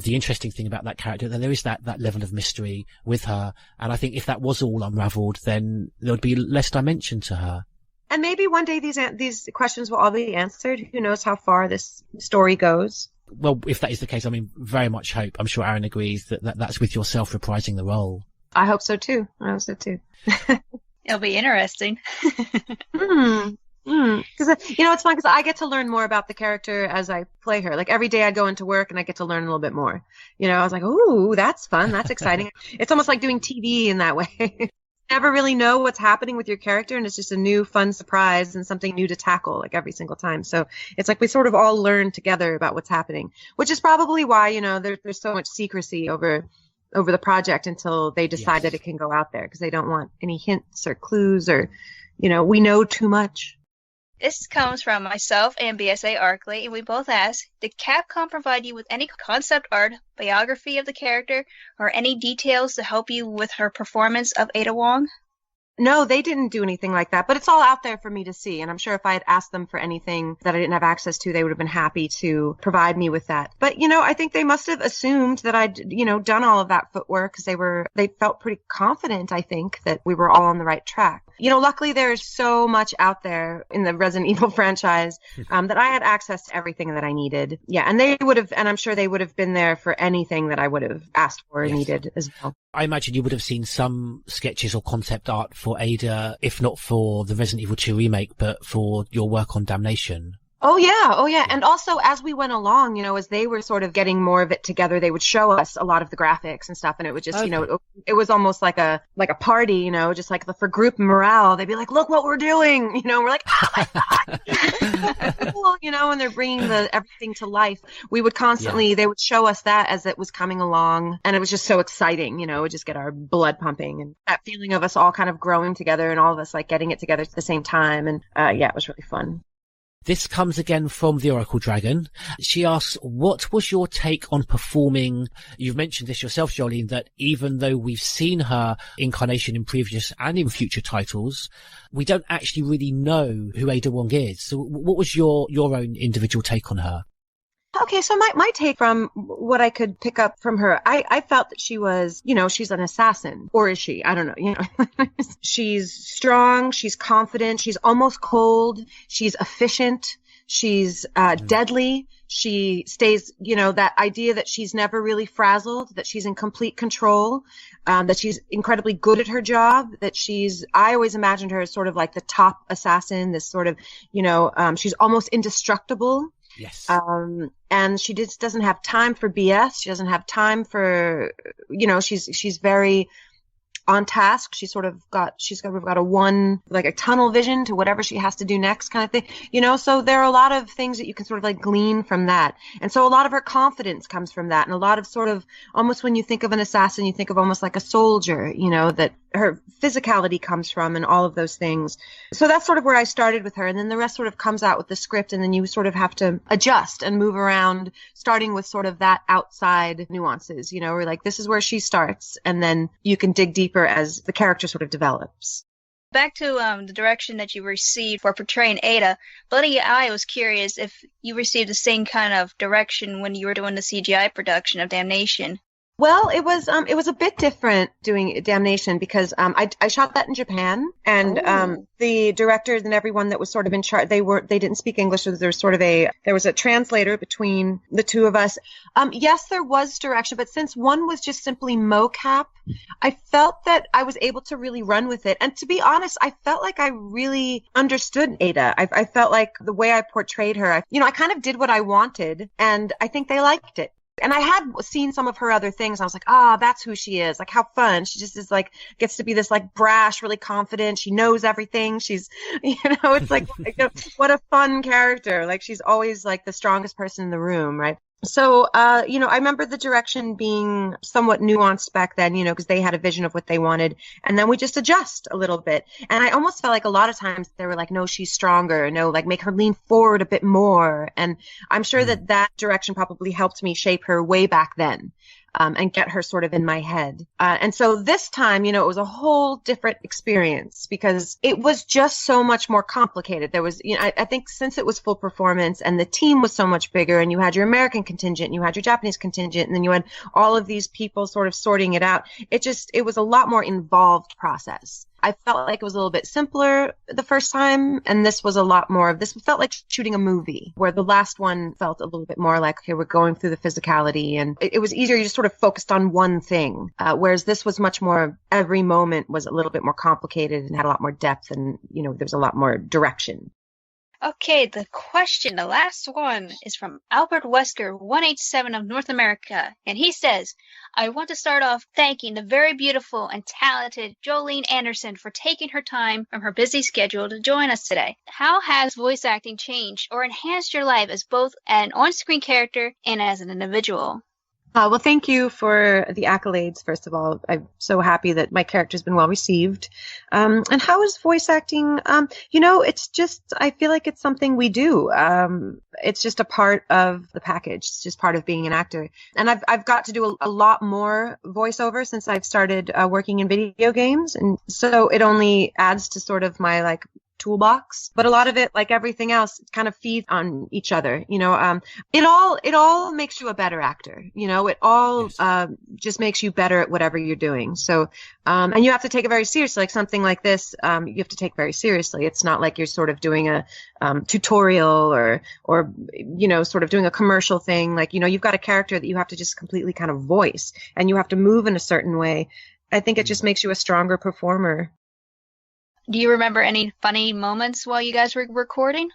interesting thing about that character, that there is that level of mystery with her. And I think if that was all unraveled, then there would be less dimension to her. And maybe one day these questions will all be answered. Who knows how far this story goes? Well, if that is the case, I mean, very much hope. I'm sure Aaron agrees that's with yourself reprising the role. I hope so too. It'll be interesting. Because, you know, it's fun because I get to learn more about the character as I play her. Like, every day I go into work and I get to learn a little bit more. You know, I was like, ooh, that's fun. That's exciting. It's almost like doing TV in that way. never really know what's happening with your character, and it's just a new fun surprise and something new to tackle like every single time. So it's like we sort of all learn together about what's happening, which is probably why, you know, there's so much secrecy over the project until they decide that it can go out there, because they don't want any hints or clues or, you know, we know too much. This comes from myself and BSA Arkley, and we both ask, did Capcom provide you with any concept art, biography of the character, or any details to help you with her performance of Ada Wong? No, they didn't do anything like that, but it's all out there for me to see. And I'm sure if I had asked them for anything that I didn't have access to, they would have been happy to provide me with that. But, you know, I think they must have assumed that I'd, you know, done all of that footwork because they felt pretty confident, I think, that we were all on the right track. You know, luckily there's so much out there in the Resident Evil franchise that I had access to everything that I needed. Yeah, and they would have, and I'm sure they would have been there for anything that I would have asked for or needed as well. I imagine you would have seen some sketches or concept art for Ada, if not for the Resident Evil 2 remake, but for your work on Damnation. Oh yeah. And also as we went along, you know, as they were sort of getting more of it together, they would show us a lot of the graphics and stuff, and it would just, you know, it was almost like a party, you know, just like for group morale. They'd be like, look what we're doing, you know, we're like, oh my God, cool, you know, and they're bringing everything to life. We would constantly, they would show us that as it was coming along, and it was just so exciting, you know, it would just get our blood pumping, and that feeling of us all kind of growing together and all of us like getting it together at the same time. And yeah, it was really fun. This comes again from the Oracle Dragon. She asks, what was your take on performing? You've mentioned this yourself, Jolene, that even though we've seen her incarnation in previous and in future titles, we don't actually really know who Ada Wong is. So what was your own individual take on her? Okay, so my take from what I could pick up from her, I felt that she was, you know, she's an assassin. Or is she? I don't know. You know, she's strong. She's confident. She's almost cold. She's efficient. She's deadly. She stays, you know, that idea that she's never really frazzled, that she's in complete control, that she's incredibly good at her job, that I always imagined her as sort of like the top assassin, this sort of, you know, she's almost indestructible. Yes. And she just doesn't have time for BS. She doesn't have time for, you know, she's very on task. She's got a tunnel vision to whatever she has to do next kind of thing, you know, so there are a lot of things that you can sort of like glean from that. And so a lot of her confidence comes from that. And a lot of sort of almost when you think of an assassin, you think of almost like a soldier, you know, that her physicality comes from and all of those things. So that's sort of where I started with her. And then the rest sort of comes out with the script, and then you sort of have to adjust and move around, starting with sort of that outside nuances, you know, where like this is where she starts, and then you can dig deeper as the character sort of develops. Back to the direction that you received for portraying Ada, Bloody Eye was curious if you received the same kind of direction when you were doing the CGI production of Damnation. Well, it was a bit different doing Damnation because I shot that in Japan, and the directors and everyone that was sort of in charge, they didn't speak English, so there was a translator between the two of us. Yes, there was direction, but since one was just simply mocap, I felt that I was able to really run with it. And to be honest, I felt like I really understood Ada. I felt like the way I portrayed her, I kind of did what I wanted, and I think they liked it. And I had seen some of her other things. I was like, that's who she is. Like, how fun. She just is like, gets to be this like brash, really confident. She knows everything. She's, it's like, what a fun character. Like, she's always like the strongest person in the room, right? So, I remember the direction being somewhat nuanced back then, because they had a vision of what they wanted. And then we just adjust a little bit. And I almost felt like a lot of times they were like, no, she's stronger. No, like make her lean forward a bit more. And I'm sure that direction probably helped me shape her way back then. And get her sort of in my head. And so this time, it was a whole different experience because it was just so much more complicated. There was, I think since it was full performance and the team was so much bigger and you had your American contingent and you had your Japanese contingent and then you had all of these people sort of sorting it out. It was a lot more involved process. I felt like it was a little bit simpler the first time, and this was a lot more of this felt like shooting a movie, where the last one felt a little bit more like, okay, we're going through the physicality, and it was easier. You just sort of focused on one thing, whereas this was much more, every moment was a little bit more complicated and had a lot more depth, and, there was a lot more direction. Okay, the question, the last one, is from Albert Wesker, 187 of North America. And he says, I want to start off thanking the very beautiful and talented Jolene Andersen for taking her time from her busy schedule to join us today. How has voice acting changed or enhanced your life as both an on-screen character and as an individual? Well, thank you for the accolades, first of all. I'm so happy that my character's been well received. And how is voice acting? It's just, I feel like it's something we do. It's just a part of the package. It's just part of being an actor. And I've got to do a lot more voiceover since I've started working in video games. And so it only adds to sort of my toolbox, but a lot of it, like everything else, kind of feeds on each other. It all makes you a better actor. It all just makes you better at whatever you're doing. So, and you have to take it very seriously. Like something like this, you have to take very seriously. It's not like you're sort of doing a tutorial or sort of doing a commercial thing. You've got a character that you have to just completely kind of voice, and you have to move in a certain way. I think it just makes you a stronger performer. Do you remember any funny moments while you guys were recording?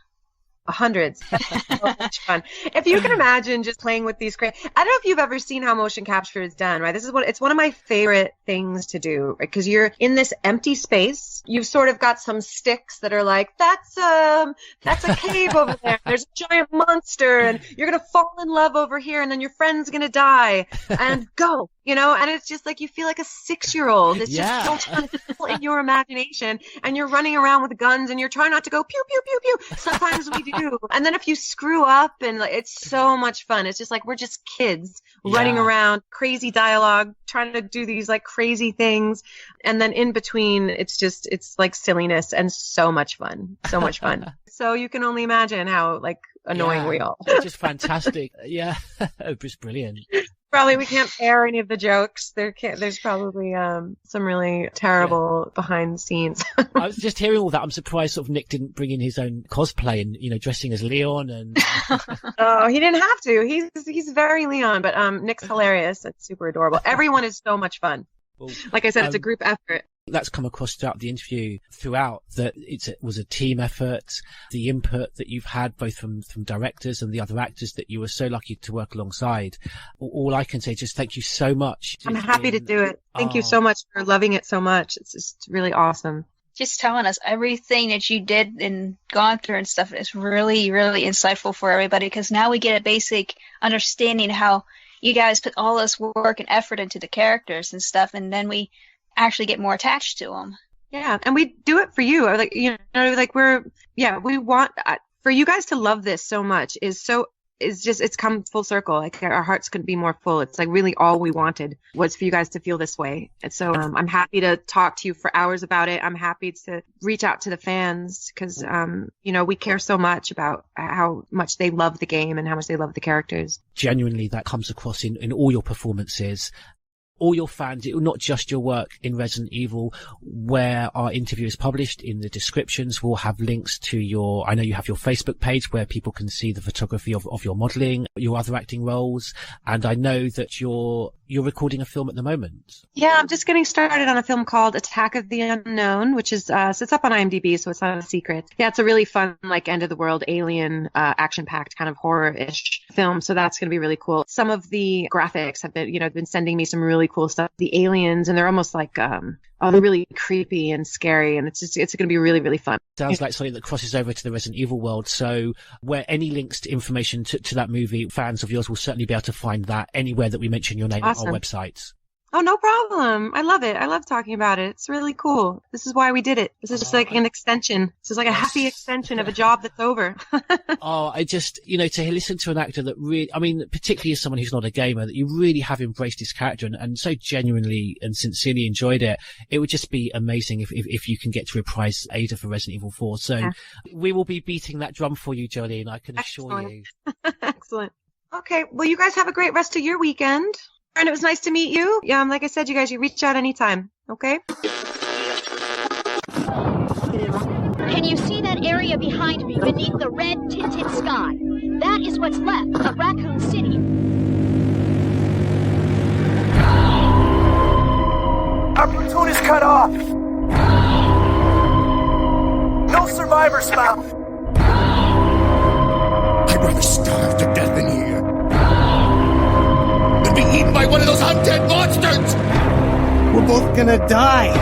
Hundreds. So much fun. If you can imagine just playing with these I don't know if you've ever seen how motion capture is done, right? It's one of my favorite things to do, because you're in this empty space. You've sort of got some sticks that are like, that's a cave over there. There's a giant monster, and you're going to fall in love over here, and then your friend's going to die, and go. And it's just like you feel like a 6-year-old. It's just so fun in your imagination, and you're running around with guns, and you're trying not to go pew, pew, pew, pew. Sometimes we do. And then if you screw up, and it's so much fun. It's just like we're just kids running around, crazy dialogue, trying to do these crazy things. And then in between, it's like silliness and so much fun. So much fun. So you can only imagine how annoying we all. It's just fantastic. Yeah. It's brilliant. Probably we can't air any of the jokes. There's probably some really terrible behind the scenes. I was just hearing all that. I'm surprised sort of Nick didn't bring in his own cosplay and dressing as Leon and. Oh, he didn't have to. He's very Leon, but Nick's hilarious. It's super adorable. Everyone is so much fun. Well, like I said, it's a group effort. That's come across throughout the interview, that it was a team effort, the input that you've had both from directors and the other actors that you were so lucky to work alongside. All I can say is just thank you so much. I'm happy to do it. Thank you so much for loving it so much. It's just really awesome. Just telling us everything that you did and gone through and stuff is really, really insightful for everybody, because now we get a basic understanding how you guys put all this work and effort into the characters and stuff, and then we actually get more attached to them. Yeah, and we do it for you. We want for you guys to love this so much it's come full circle. Our hearts couldn't be more full. It's really all we wanted was for you guys to feel this way. And so I'm happy to talk to you for hours about it. I'm happy to reach out to the fans because, we care so much about how much they love the game and how much they love the characters. Genuinely, that comes across in all your performances. All your fans, not just your work in Resident Evil, where our interview is published. In the descriptions, we'll have links to I know you have your Facebook page where people can see the photography of your modelling, your other acting roles, and I know that you're recording a film at the moment. Yeah, I'm just getting started on a film called Attack of the Unknown, which is, it's up on IMDb, so it's not a secret. Yeah, it's a really fun, end of the world, alien, action-packed kind of horror-ish film, so that's going to be really cool. Some of the graphics have been sending me some really cool stuff. The aliens, and they're almost they're really creepy and scary, and it's going to be really, really fun. Sounds like something that crosses over to the Resident Evil world. So where any links to information to that movie, fans of yours will certainly be able to find that anywhere that we mention your name on our website. Oh, no problem. I love it. I love talking about it. It's really cool. This is why we did it. This is just an extension. This is a happy extension of a job that's over. I just, to listen to an actor that really, particularly as someone who's not a gamer, that you really have embraced his character and so genuinely and sincerely enjoyed it. It would just be amazing if you can get to reprise Ada for Resident Evil 4. So we will be beating that drum for you, Jolene, I can assure you. Excellent. Okay. Well, you guys have a great rest of your weekend. And it was nice to meet you. Yeah, like I said, you guys, you reach out anytime, okay? Can you see that area behind me beneath the red tinted sky? That is what's left of Raccoon City. Our platoon is cut off. No survivors found. rather starve to death in here than be eaten by one of those undead monsters! We're both gonna die.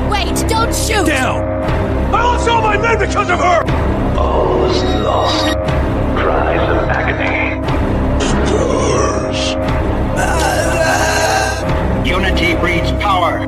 Wait, don't shoot! Down! I lost all my men because of her! All is lost. Cries of agony. Unity breeds power.